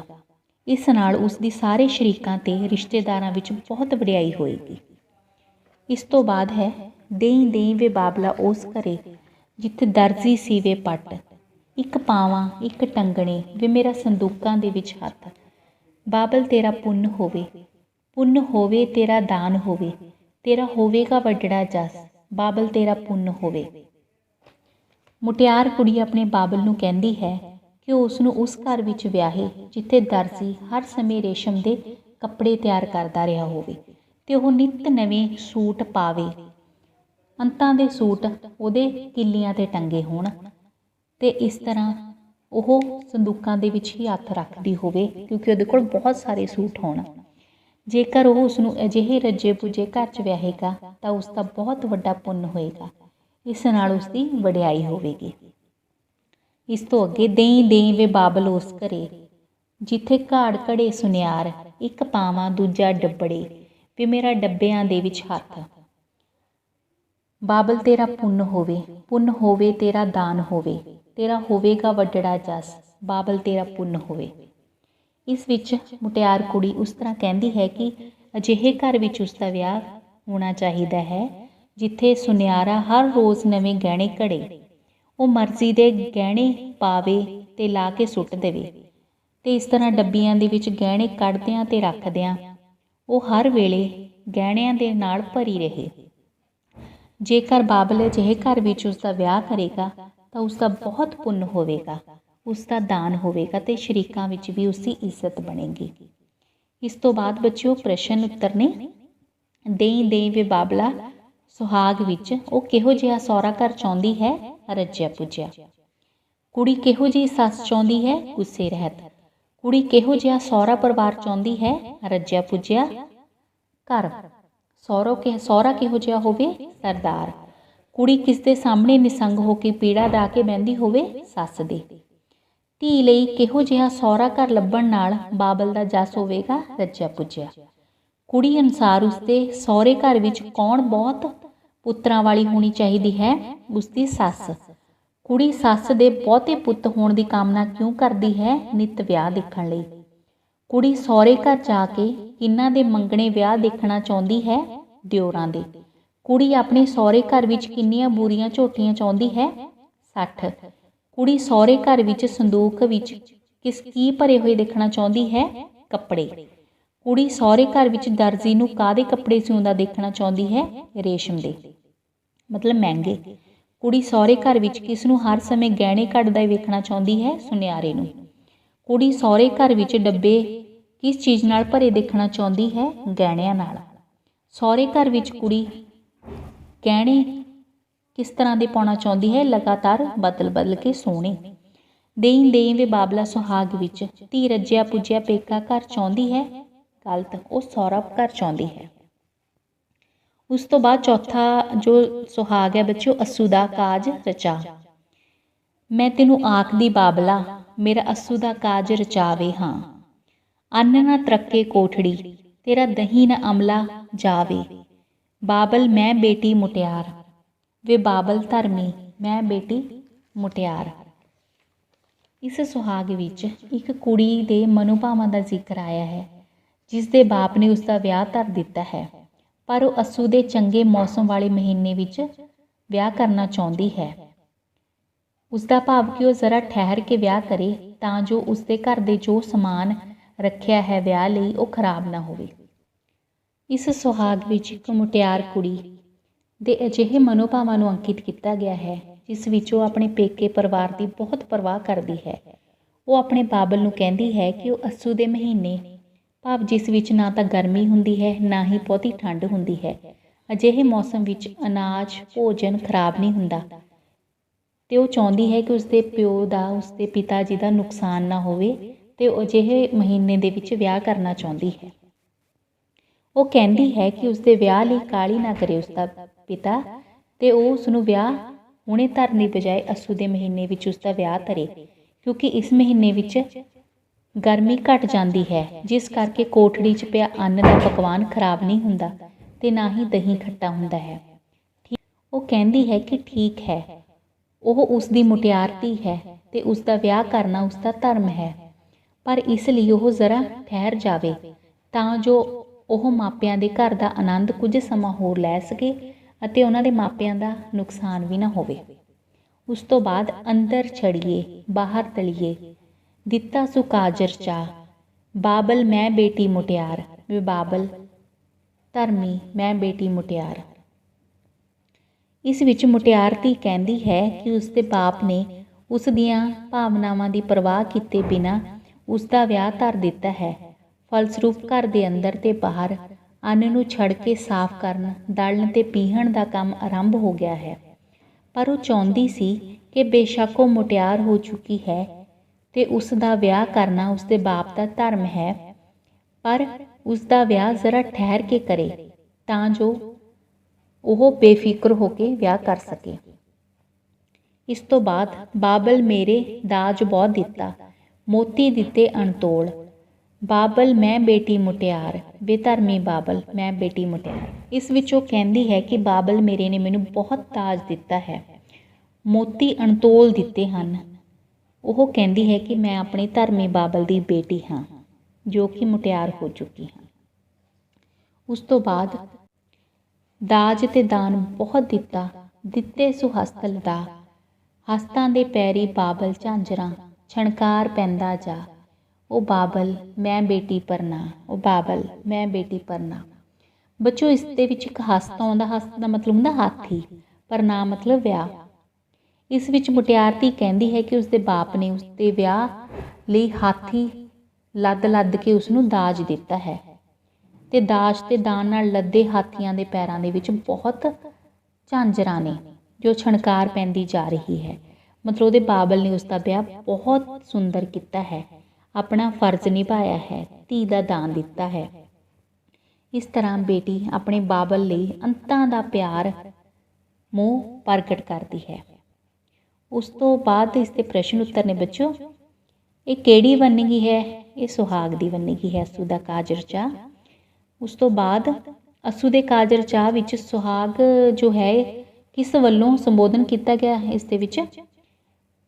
ਇਸ ਨਾਲ ਉਸ ਦੀ ਸਾਰੇ ਸ਼ਰੀਕਾਂ ਤੇ ਰਿਸ਼ਤੇਦਾਰਾਂ ਵਿੱਚ ਬਹੁਤ ਵਡਿਆਈ ਹੋਏਗੀ। ਇਸ ਤੋਂ ਬਾਅਦ ਹੈ ਦੇਈ ਦੇਈ ਵੇ ਬਾਬਲਾ ਉਸ ਘਰੇ ਜਿੱਥੇ ਦਰਜੀ ਸੀਵੇ ਪੱਟ। ਇੱਕ ਪਾਵਾਂ ਇੱਕ ਟੰਗਣੇ ਵੇ ਮੇਰਾ ਸੰਦੂਕਾਂ ਦੇ ਵਿੱਚ ਹੱਥ। ਬਾਬਲ ਤੇਰਾ ਪੁੰਨ ਹੋਵੇ, ਪੁੰਨ ਹੋਵੇ ਤੇਰਾ ਦਾਨ ਹੋਵੇ, ਤੇਰਾ ਹੋਵੇਗਾ ਵੱਡੜਾ ਜਸ। ਬਾਬਲ ਤੇਰਾ ਪੁੰਨ ਹੋਵੇ। ਮੁਟਿਆਰ ਕੁੜੀ ਆਪਣੇ ਬਾਬਲ ਨੂੰ ਕਹਿੰਦੀ ਹੈ ਕਿ ਉਹ ਉਸ ਨੂੰ ਉਸ ਘਰ ਵਿੱਚ ਵਿਆਹੇ ਜਿੱਥੇ ਦਰਜੀ ਹਰ ਸਮੇਂ ਰੇਸ਼ਮ ਦੇ ਕੱਪੜੇ ਤਿਆਰ ਕਰਦਾ ਰਿਹਾ ਹੋਵੇ ਤੇ ਉਹ ਨਿੱਤ ਨਵੇਂ ਸੂਟ ਪਾਵੇ। ਅੰਤਾਂ ਦੇ ਸੂਟ ਉਹਦੇ ਕਿੱਲੀਆਂ 'ਤੇ ਟੰਗੇ ਹੋਣ ਤੇ ਇਸ ਤਰ੍ਹਾਂ ਉਹ ਸੰਦੂਕਾਂ ਦੇ ਵਿੱਚ ਹੀ ਹੱਥ ਰੱਖਦੀ ਹੋਵੇ, ਕਿਉਂਕਿ ਉਹਦੇ ਕੋਲ ਬਹੁਤ ਸਾਰੇ ਸੂਟ ਹੋਣ। ਜੇਕਰ ਉਹ ਉਸ ਨੂੰ ਅਜਿਹੇ ਰੱਜੇ ਪੁੱਜੇ ਘਰ 'ਚ ਵਿਆਹੇਗਾ ਤਾਂ ਉਸ ਦਾ ਬਹੁਤ ਵੱਡਾ ਪੁੰਨ ਹੋਏਗਾ। ਇਸ ਨਾਲ ਉਸ ਦੀ ਵਡਿਆਈ ਹੋਵੇਗੀ। ਇਸ ਤੋਂ ਅੱਗੇ ਦੇਈ ਦੇਈ ਵੇ ਬਾਬਲ ਉਸ ਘਰੇ ਜਿੱਥੇ ਘਾੜ ਘੜੇ ਸੁਨਿਆਰ। ਇੱਕ ਪਾਵਾਂ ਦੂਜਾ ਡੱਬੜੇ ਵੀ ਮੇਰਾ ਡੱਬਿਆਂ ਦੇ ਵਿੱਚ ਹੱਥ। ਬਾਬਲ ਤੇਰਾ ਪੁੰਨ ਹੋਵੇ, ਪੁੰਨ ਹੋਵੇ ਤੇਰਾ ਦਾਨ ਹੋਵੇ, ਤੇਰਾ ਹੋਵੇਗਾ ਵੱਡੜਾ ਜਸ। ਬਾਬਲ ਤੇਰਾ ਪੁੰਨ ਹੋਵੇ। ਇਸ ਵਿੱਚ ਮੁਟਿਆਰ ਕੁੜੀ ਉਸ ਤਰ੍ਹਾਂ ਕਹਿੰਦੀ ਹੈ ਕਿ ਅਜਿਹੇ ਘਰ ਵਿੱਚ ਉਸ ਦਾ ਵਿਆਹ ਹੋਣਾ ਚਾਹੀਦਾ ਹੈ ਜਿੱਥੇ ਸੁਨਿਆਰਾ ਹਰ ਰੋਜ਼ ਨਵੇਂ ਗਹਿਣੇ ਘੜੇ, ਉਹ ਮਰਜ਼ੀ ਦੇ ਗਹਿਣੇ ਪਾਵੇ ਤੇ ਲਾ ਕੇ ਸੁੱਟ ਦੇਵੇ ਤੇ ਇਸ ਤਰ੍ਹਾਂ ਡੱਬੀਆਂ ਦੇ ਵਿੱਚ ਗਹਿਣੇ ਕੱਢਦਿਆਂ ਤੇ ਰੱਖਦਿਆਂ ਉਹ ਹਰ ਵੇਲੇ ਗਹਿਣਿਆਂ ਦੇ ਨਾਲ ਭਰੀ ਰਹੇ। ਜੇਕਰ ਬਾਬਲ ਅਜਿਹੇ ਘਰ ਵਿੱਚ ਉਸ ਦਾ ਵਿਆਹ ਕਰੇਗਾ ਤਾਂ ਉਸ ਦਾ ਬਹੁਤ ਪੁੰਨ ਹੋਵੇਗਾ, ਉਸ ਦਾ ਦਾਨ ਹੋਵੇਗਾ ਅਤੇ ਸ਼ਰੀਕਾਂ ਵਿੱਚ ਵੀ ਉਸ ਦੀ ਇੱਜ਼ਤ ਬਣੇਗੀ। ਇਸ ਤੋਂ ਬਾਅਦ ਬੱਚਿਓ ਪ੍ਰਸ਼ਨ ਉੱਤਰ ਨੇ। ਦੇਈ ਦੇਈ ਵੇ ਬਾਬਲਾ ਸੁਹਾਗ ਵਿੱਚ ਉਹ ਕਿਹੋ ਜਿਹਾ ਸਹੁਰਾ ਘਰ ਚਾਹੁੰਦੀ ਹੈ? ਰੱਜਿਆ ਪੁੱਜਿਆ। ਕੁੜੀ ਕਿਹੋ ਜਿਹੀ ਸੱਸ ਚਾਹੁੰਦੀ ਹੈ? ਗੁੱਸੇ ਰਹਿਤ। ਕੁੜੀ ਕਿਹੋ ਜਿਹਾ ਸਹੁਰਾ ਪਰਿਵਾਰ ਚਾਹੁੰਦੀ ਹੈ? ਰੱਜਿਆ ਪੁੱਜਿਆ ਘਰ। ਸਹੁਰਾ ਕਿਹੋ ਜਿਹਾ ਹੋਵੇ? ਸਰਦਾਰ। ਕੁੜੀ ਕਿਸ ਦੇ ਸਾਹਮਣੇ ਨਿਸੰਗ ਹੋ ਕੇ ਪੀੜਾ ਡਾ ਕੇ ਬਹਿੰਦੀ ਹੋਵੇ? ਸੱਸ ਦੇ। ਧੀ ਲਈ ਕਿਹੋ ਜਿਹਾ ਸਹੁਰਾ ਘਰ ਲੱਭਣ ਨਾਲ ਬਾਬਲ ਦਾ ਜਸ ਹੋਵੇਗਾ? ਰੱਜਿਆ ਪੁੱਜਿਆ। ਕੁੜੀ ਅਨੁਸਾਰ ਉਸਦੇ ਸਹੁਰੇ ਘਰ ਵਿੱਚ ਕੌਣ ਬਹੁਤ ਪੁੱਤਰਾਂ ਵਾਲੀ ਹੋਣੀ ਚਾਹੀਦੀ ਹੈ? ਉਸਦੀ ਸੱਸ। ਕੁੜੀ ਸੱਸ ਦੇ ਬਹੁਤੇ ਪੁੱਤ ਹੋਣ ਦੀ ਕਾਮਨਾ ਕਿਉਂ ਕਰਦੀ ਹੈ? ਨਿੱਤ ਵਿਆਹ ਦੇਖਣ ਲਈ। ਕੁੜੀ ਸਹੁਰੇ ਘਰ ਜਾ ਕੇ ਕਿਹਨਾਂ ਦੇ ਮੰਗਣੇ ਵਿਆਹ ਦੇਖਣਾ ਚਾਹੁੰਦੀ ਹੈ? ਦਿਓਰਾਂ ਦੇ। ਕੁੜੀ ਆਪਣੇ ਸਹੁਰੇ ਘਰ ਵਿੱਚ ਕਿੰਨੀਆਂ ਬੂਰੀਆਂ ਝੋਟੀਆਂ ਚਾਹੁੰਦੀ ਹੈ? 60। ਕੁੜੀ ਸਹੁਰੇ ਘਰ ਵਿੱਚ ਸੰਦੂਕ ਵਿੱਚ ਕੀ ਭਰੇ ਹੋਏ ਦੇਖਣਾ ਚਾਹੁੰਦੀ ਹੈ? ਕੱਪੜੇ। ਕੁੜੀ ਸਹੁਰੇ ਘਰ ਵਿੱਚ ਦਰਜੀ ਨੂੰ ਕਾਹਦੇ ਕੱਪੜੇ ਸਿਉਂਦਾ ਦੇਖਣਾ ਚਾਹੁੰਦੀ ਹੈ? ਰੇਸ਼ਮ ਦੇ, ਮਤਲਬ ਮਹਿੰਗੇ। ਕੁੜੀ ਸਹੁਰੇ ਘਰ ਵਿੱਚ ਕਿਸ ਨੂੰ ਹਰ ਸਮੇਂ ਗਹਿਣੇ ਕੱਢਦਾ ਵੇਖਣਾ ਚਾਹੁੰਦੀ ਹੈ? ਸੁਨਿਆਰੇ ਨੂੰ। ਕੁੜੀ ਸਹੁਰੇ ਘਰ ਵਿੱਚ ਡੱਬੇ ਕਿਸ ਚੀਜ਼ ਨਾਲ ਭਰੇ ਦੇਖਣਾ ਚਾਹੁੰਦੀ ਹੈ? ਗਹਿਣਿਆਂ ਨਾਲ। ਸਹੁਰੇ ਘਰ ਵਿੱਚ ਕੁੜੀ ਗਹਿਣੇ ਕਿਸ ਤਰ੍ਹਾਂ ਦੇ ਪਾਉਣਾ ਚਾਹੁੰਦੀ ਹੈ? ਲਗਾਤਾਰ ਬਦਲ ਬਦਲ ਕੇ ਸੋਹਣੇ। ਦੇਈ ਦੇਈ ਵੇ ਬਾਬਲਾ ਸੁਹਾਗ ਵਿੱਚ ਧੀ ਰੱਜਿਆ ਪੁੱਜਿਆ ਪੇਕਾ ਘਰ ਚਾਹੁੰਦੀ ਹੈ? ਗਲਤ, ਉਹ ਸਹੁਰਾ ਘਰ ਚਾਹੁੰਦੀ ਹੈ। ਉਸ ਤੋਂ ਬਾਅਦ ਚੌਥਾ ਜੋ ਸੁਹਾਗ ਹੈ ਬੱਚਿਓ, ਅੱਸੂ ਦਾ ਕਾਜ ਰਚਾ। ਮੈਂ ਤੈਨੂੰ ਆਖਦੀ ਬਾਬਲਾ ਮੇਰਾ ਅੱਸੂ ਦਾ ਕਾਜ ਰਚਾਵੇ ਹਾਂ। ਅੰਨ ਨਾ ਤਰੱਕੇ ਕੋਠੜੀ ਤੇਰਾ ਦਹੀਂ ਨਾ ਅਮਲਾ ਜਾਵੇ। ਬਾਬਲ ਮੈਂ ਬੇਟੀ ਮੁਟਿਆਰ ਵੇ ਬਾਬਲ ਧਰਮੀ ਮੈਂ ਬੇਟੀ ਮੁਟਿਆਰ। ਇਸ ਸੁਹਾਗ ਵਿੱਚ ਇੱਕ ਕੁੜੀ ਦੇ ਮਨੋਭਾਵਾਂ ਦਾ ਜ਼ਿਕਰ ਆਇਆ ਹੈ ਜਿਸ ਦੇ ਬਾਪ ਨੇ ਉਸ ਦਾ ਵਿਆਹ ਧਰ ਦਿੱਤਾ ਹੈ, ਪਰ ਉਹ ਅੱਸੂ ਦੇ ਚੰਗੇ ਮੌਸਮ ਵਾਲੇ ਮਹੀਨੇ ਵਿੱਚ ਵਿਆਹ ਕਰਨਾ ਚਾਹੁੰਦੀ ਹੈ। ਉਸ ਦਾ ਭਾਵ ਕਿ ਉਹ ਜ਼ਰਾ ਠਹਿਰ ਕੇ ਵਿਆਹ ਕਰੇ ਤਾਂ ਜੋ ਉਸਦੇ ਘਰ ਦੇ ਜੋ ਸਮਾਨ ਰੱਖਿਆ ਹੈ ਵਿਆਹ ਲਈ ਉਹ ਖਰਾਬ ਨਾ ਹੋਵੇ। ਇਸ ਸੁਹਾਗ ਵਿੱਚ ਇੱਕ ਮੁਟਿਆਰ ਕੁੜੀ ਦੇ ਅਜਿਹੇ ਮਨੋਭਾਵਾਂ ਨੂੰ ਅੰਕਿਤ ਕੀਤਾ ਗਿਆ ਹੈ ਜਿਸ ਵਿੱਚ ਉਹ ਆਪਣੇ ਪੇਕੇ ਪਰਿਵਾਰ ਦੀ ਬਹੁਤ ਪਰਵਾਹ ਕਰਦੀ ਹੈ। ਉਹ ਆਪਣੇ ਬਾਬਲ ਨੂੰ ਕਹਿੰਦੀ ਹੈ ਕਿ ਉਹ ਅੱਸੂ ਦੇ ਮਹੀਨੇ, ਭਾਵ ਜਿਸ ਵਿੱਚ ਨਾ ਤਾਂ ਗਰਮੀ ਹੁੰਦੀ ਹੈ ਨਾ ਹੀ ਬਹੁਤੀ ਠੰਡ ਹੁੰਦੀ ਹੈ, ਅਜਿਹੇ ਮੌਸਮ ਵਿੱਚ ਅਨਾਜ ਭੋਜਨ ਖਰਾਬ ਨਹੀਂ ਹੁੰਦਾ ਤੇ ਉਹ ਚਾਹੁੰਦੀ ਹੈ ਕਿ ਉਸਦੇ ਪਿਓ ਦਾ, ਉਸਦੇ ਪਿਤਾ ਜੀ ਦਾ ਨੁਕਸਾਨ ਨਾ ਹੋਵੇ ਤੇ ਉਹ ਅਜਿਹੇ ਮਹੀਨੇ ਦੇ ਵਿੱਚ ਵਿਆਹ ਕਰਨਾ ਚਾਹੁੰਦੀ ਹੈ। ਉਹ ਕਹਿੰਦੀ ਹੈ ਕਿ ਉਸਦੇ ਵਿਆਹ ਲਈ ਕਾਹਲੀ ਨਾ ਕਰੇ ਉਸਦਾ ਪਿਤਾ ਤੇ ਉਹ ਉਸਨੂੰ ਵਿਆਹ ਹੁਣੇ ਧਰਨ ਦੀ ਬਜਾਏ ਅੱਸੂ ਦੇ ਮਹੀਨੇ ਵਿੱਚ ਉਸਦਾ ਵਿਆਹ ਧਰੇ, ਕਿਉਂਕਿ ਇਸ ਮਹੀਨੇ ਵਿੱਚ ਗਰਮੀ ਘਟ ਜਾਂਦੀ ਹੈ ਜਿਸ ਕਰਕੇ ਕੋਠੜੀ 'ਚ ਪਿਆ ਅੰਨ ਦਾ ਪਕਵਾਨ ਖਰਾਬ ਨਹੀਂ ਹੁੰਦਾ ਤੇ ਨਾ ਹੀ ਦਹੀਂ ਖੱਟਾ ਹੁੰਦਾ ਹੈ। ਉਹ ਕਹਿੰਦੀ ਹੈ ਕਿ ਠੀਕ ਹੈ, ਉਹ ਉਸ ਦੀ ਮੁਟਿਆਰ ਧੀ ਹੈ ਤੇ ਉਸ ਦਾ ਵਿਆਹ ਕਰਨਾ ਉਸ ਦਾ ਧਰਮ ਹੈ, ਪਰ ਇਸ ਲਈ ਉਹ ਜ਼ਰਾ ਠਹਿਰ ਜਾਵੇ ਤਾਂ ਜੋ ਉਹ ਮਾਪਿਆਂ ਦੇ ਘਰ ਦਾ ਆਨੰਦ ਕੁਝ ਸਮਾਂ ਹੋਰ ਲੈ ਸਕੇ ਅਤੇ ਉਹਨਾਂ ਦੇ ਮਾਪਿਆਂ ਦਾ ਨੁਕਸਾਨ ਵੀ ਨਾ ਹੋਵੇ। ਉਸ ਤੋਂ ਬਾਅਦ ਅੰਦਰ ਛੜੀਏ ਬਾਹਰ ਤਲੀਏ ਦਿੱਤਾ ਸੁ ਕਾਜ ਰਚਾ। ਬਾਬਲ ਮੈਂ ਬੇਟੀ ਮੁਟਿਆਰ ਵੇ ਬਾਬਲ ਧਰਮੀ ਮੈਂ ਬੇਟੀ ਮੁਟਿਆਰ। ਇਸ ਵਿੱਚ ਮੁਟਿਆਰ ਧੀ ਕਹਿੰਦੀ ਹੈ ਕਿ ਉਸਦੇ ਬਾਪ ਨੇ ਉਸ ਦੀਆਂ ਭਾਵਨਾਵਾਂ ਦੀ ਪਰਵਾਹ ਕੀਤੇ ਬਿਨਾਂ ਉਸ ਦਾ ਵਿਆਹ ਧਰ ਦਿੱਤਾ ਹੈ। ਫਲਸਰੂਪ ਘਰ ਦੇ ਅੰਦਰ ਤੇ ਬਾਹਰ ਅੰਨ ਨੂੰ ਛੜ ਕੇ ਸਾਫ਼ ਕਰਨ, ਦਲਣ ਤੇ ਪੀਹਣ ਦਾ ਕੰਮ ਆਰੰਭ ਹੋ ਗਿਆ ਹੈ। ਪਰ ਉਹ ਚਾਹੁੰਦੀ ਸੀ ਕਿ ਬੇਸ਼ੱਕ ਉਹ ਮੁਟਿਆਰ ਹੋ ਚੁੱਕੀ ਹੈ ਤੇ ਉਸ ਦਾ ਵਿਆਹ ਕਰਨਾ ਉਸਦੇ ਬਾਪ ਦਾ ਧਰਮ ਹੈ, ਪਰ ਉਸ ਦਾ ਵਿਆਹ ਜ਼ਰਾ ਠਹਿਰ ਕੇ ਕਰੇ ਤਾਂ ਜੋ ਉਹ ਬੇਫਿਕਰ ਹੋ ਕੇ ਵਿਆਹ ਕਰ ਸਕੇ। ਇਸ ਤੋਂ ਬਾਅਦ ਬਾਬਲ ਮੇਰੇ ਦਾਜ ਬਹੁਤ ਦਿੱਤਾ, ਮੋਤੀ ਦਿੱਤੇ ਅਣਤੋਲ। ਬਾਬਲ ਮੈਂ ਬੇਟੀ ਮੁਟਿਆਰ ਵੇ ਧਰਮੀ ਬਾਬਲ ਮੈਂ ਬੇਟੀ ਮੁਟਿਆਰ। ਇਸ ਵਿੱਚ ਉਹ ਕਹਿੰਦੀ ਹੈ ਕਿ ਬਾਬਲ ਮੇਰੇ ਨੇ ਮੈਨੂੰ ਬਹੁਤ ਦਾਜ ਦਿੱਤਾ ਹੈ, ਮੋਤੀ ਅਣਤੋਲ ਦਿੱਤੇ ਹਨ। ਉਹ ਕਹਿੰਦੀ ਹੈ ਕਿ ਮੈਂ ਆਪਣੇ ਧਰਮੀ ਬਾਬਲ ਦੀ ਬੇਟੀ ਹਾਂ ਜੋ ਕਿ ਮੁਟਿਆਰ ਹੋ ਚੁੱਕੀ ਹਾਂ। ਉਸ ਤੋਂ ਬਾਅਦ ਦਾਜ ਤੇ ਦਾਨ ਬਹੁਤ ਦਿੱਤਾ, ਦਿੱਤੇ ਸੁ ਹਸਤ ਲਦਾ। ਹਸਤਾਂ ਦੇ ਪੈਰੀ ਬਾਬਲ ਝਾਂਜਰਾਂ, ਛਣਕਾਰ ਪੈਂਦਾ ਜਾ। ਉਹ ਬਾਬਲ ਮੈਂ ਬੇਟੀ ਪਰਨਾ, ਉਹ ਬਾਬਲ ਮੈਂ ਬੇਟੀ ਪਰਨਾ। ਬੱਚੋ ਇਸ ਦੇ ਵਿੱਚ ਇੱਕ ਹਸਤ ਆਉਂਦਾ। ਹਸਤ ਦਾ ਮਤਲਬ ਹੁੰਦਾ ਹਾਥੀ, ਪਰ ਨਾਮ ਮਤਲਬ ਵਿਆਹ। ਇਸ ਵਿੱਚ ਮੁਟਿਆਰ ਧੀ ਕਹਿੰਦੀ ਹੈ ਕਿ ਉਸਦੇ ਬਾਪ ਨੇ ਉਸਦੇ ਵਿਆਹ ਲਈ ਹਾਥੀ ਲੱਦ ਕੇ ਉਸਨੂੰ ਦਾਜ ਦਿੱਤਾ ਹੈ ਅਤੇ ਦਾਜ ਅਤੇ ਦਾਨ ਨਾਲ ਲੱਦੇ ਹਾਥੀਆਂ ਦੇ ਪੈਰਾਂ ਦੇ ਵਿੱਚ ਬਹੁਤ ਝਾਂਜਰਾਂ ਨੇ ਜੋ ਛਣਕਾਰ ਪੈਂਦੀ ਜਾ ਰਹੀ ਹੈ। ਮਤਲਬ ਉਹਦੇ ਬਾਬਲ ਨੇ ਉਸਦਾ ਵਿਆਹ ਬਹੁਤ ਸੁੰਦਰ ਕੀਤਾ ਹੈ, ਆਪਣਾ ਫਰਜ਼ ਨਿਭਾਇਆ ਹੈ, ਧੀ ਦਾ ਦਾਨ ਦਿੱਤਾ ਹੈ। ਇਸ ਤਰ੍ਹਾਂ ਬੇਟੀ ਆਪਣੇ ਬਾਬਲ ਲਈ ਅੰਤਾਂ ਦਾ ਪਿਆਰ ਮੋਹ ਪ੍ਰਗਟ ਕਰਦੀ ਹੈ। ਉਸ ਤੋਂ ਬਾਅਦ ਇਸ ਦੇ ਪ੍ਰਸ਼ਨ ਉੱਤਰ ਨੇ ਬੱਚੋ। ਇਹ ਕਿਹੜੀ ਵੰਨਗੀ ਹੈ? ਇਹ ਸੁਹਾਗ ਦੀ ਵੰਨਗੀ ਹੈ, ਅੱਸੂ ਦਾ ਕਾਜਰ ਚਾਹ। ਉਸ ਤੋਂ ਬਾਅਦ ਅੱਸੂ ਦੇ ਕਾਜਰ ਚਾਹ ਵਿੱਚ ਸੁਹਾਗ ਜੋ ਹੈ ਕਿਸ ਵੱਲੋਂ ਸੰਬੋਧਨ ਕੀਤਾ ਗਿਆ? ਇਸ ਦੇ ਵਿੱਚ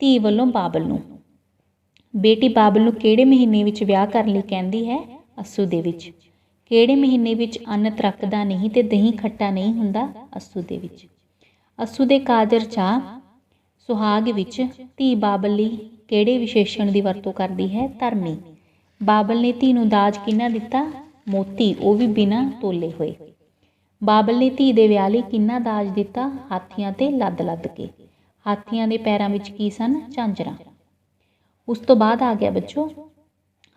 ਧੀ ਵੱਲੋਂ ਬਾਬਲ ਨੂੰ। ਬੇਟੀ ਬਾਬਲ ਨੂੰ ਕਿਹੜੇ ਮਹੀਨੇ ਵਿੱਚ ਵਿਆਹ ਕਰਨ ਲਈ ਕਹਿੰਦੀ ਹੈ? ਅੱਸੂ ਦੇ ਵਿੱਚ। ਕਿਹੜੇ ਮਹੀਨੇ ਵਿੱਚ ਅੰਨ ਤਰਕਦਾ ਨਹੀਂ ਅਤੇ ਦਹੀਂ ਖੱਟਾ ਨਹੀਂ ਹੁੰਦਾ? ਅੱਸੂ ਦੇ ਵਿੱਚ। ਅੱਸੂ ਦੇ ਕਾਜਰ ਚਾਹ ਸੁਹਾਗ ਵਿੱਚ ਧੀ ਬਾਬਲ ਲਈ ਕਿਹੜੇ ਵਿਸ਼ੇਸ਼ਣ ਦੀ ਵਰਤੋਂ ਕਰਦੀ ਹੈ? ਧਰਮੀ। ਬਾਬਲ ਨੇ ਧੀ ਨੂੰ ਦਾਜ ਕਿੰਨਾ ਦਿੱਤਾ? ਮੋਤੀ, ਉਹ ਵੀ ਬਿਨਾਂ ਤੋਲੇ ਹੋਏ। ਬਾਬਲ ਨੇ ਧੀ ਦੇ ਵਿਆਹ ਲਈ ਕਿੰਨਾ ਦਾਜ ਦਿੱਤਾ? ਹਾਥੀਆਂ 'ਤੇ ਲੱਦ ਕੇ। ਹਾਥੀਆਂ ਦੇ ਪੈਰਾਂ ਵਿੱਚ ਕੀ ਸਨ? ਝਾਂਜਰਾਂ। ਉਸ ਤੋਂ ਬਾਅਦ ਆ ਗਿਆ ਬੱਚੋ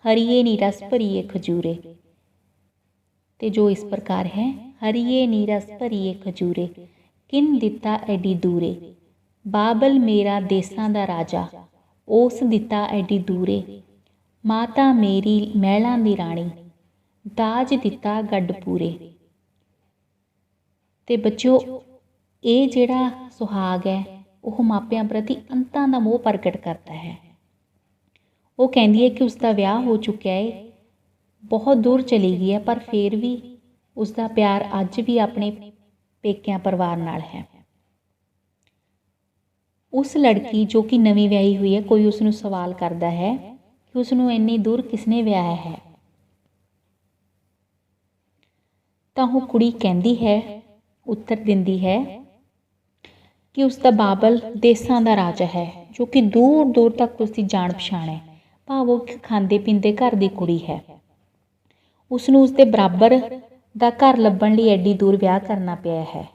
ਹਰੀਏ ਨੀ ਰਸ ਭਰੀਏ ਖਜੂਰੇ, ਤੇ ਜੋ ਇਸ ਪ੍ਰਕਾਰ ਹੈ। ਹਰੀਏ ਨੀ ਰਸ ਭਰੀਏ ਖਜੂਰੇ, ਕਿਨ ਦਿੱਤਾ ਐਡੀ ਦੂਰੇ। ਬਾਬਲ ਮੇਰਾ ਦੇਸਾਂ ਦਾ ਰਾਜਾ, ਉਸ ਦਿੱਤਾ ਐਡੀ ਦੂਰੇ। ਮਾਤਾ ਮੇਰੀ ਮਹਿਲਾਂ ਦੀ ਰਾਣੀ, ਦਾਜ ਦਿੱਤਾ ਗੱਡ ਪੂਰੇ। ਤੇ ਬੱਚਿਓ ਇਹ ਜਿਹੜਾ ਸੁਹਾਗ ਹੈ ਉਹ ਮਾਪਿਆਂ ਪ੍ਰਤੀ ਅੰਤਾਂ ਦਾ ਮੋਹ ਪ੍ਰਗਟ ਕਰਦਾ ਹੈ। ਉਹ ਕਹਿੰਦੀ ਹੈ ਕਿ ਉਸਦਾ ਵਿਆਹ ਹੋ ਚੁੱਕਿਆ ਹੈ, ਬਹੁਤ ਦੂਰ ਚਲੀ ਗਈ ਹੈ, ਪਰ ਫਿਰ ਵੀ ਉਸਦਾ ਪਿਆਰ ਅੱਜ ਵੀ ਆਪਣੇ ਪੇਕਿਆਂ ਪਰਿਵਾਰ ਨਾਲ ਹੈ। ਉਸ ਲੜਕੀ ਜੋ ਕਿ ਨਵੀਂ ਵਿਆਹੀ ਹੋਈ ਹੈ, ਕੋਈ ਉਸਨੂੰ ਸਵਾਲ ਕਰਦਾ ਹੈ ਕਿ ਉਸਨੂੰ ਇੰਨੀ ਦੂਰ ਕਿਸਨੇ ਵਿਆਹਿਆ ਹੈ, ਤਾਂ ਉਹ ਕੁੜੀ ਕਹਿੰਦੀ ਹੈ, ਉੱਤਰ ਦਿੰਦੀ ਹੈ ਕਿ ਉਸਦਾ ਬਾਬਲ ਦੇਸਾਂ ਦਾ ਰਾਜਾ ਹੈ, ਜੋ ਕਿ ਦੂਰ ਦੂਰ ਤੱਕ ਉਸਦੀ ਜਾਣ ਪਛਾਣ ਹੈ। ਭਾਵ ਉਹ ਖਾਂਦੇ ਪੀਂਦੇ ਘਰ ਦੀ ਕੁੜੀ ਹੈ। ਉਸਨੂੰ ਉਸਦੇ ਬਰਾਬਰ ਦਾ ਘਰ ਲੱਭਣ ਲਈ ਐਡੀ ਦੂਰ ਵਿਆਹ ਕਰਨਾ ਪਿਆ ਹੈ।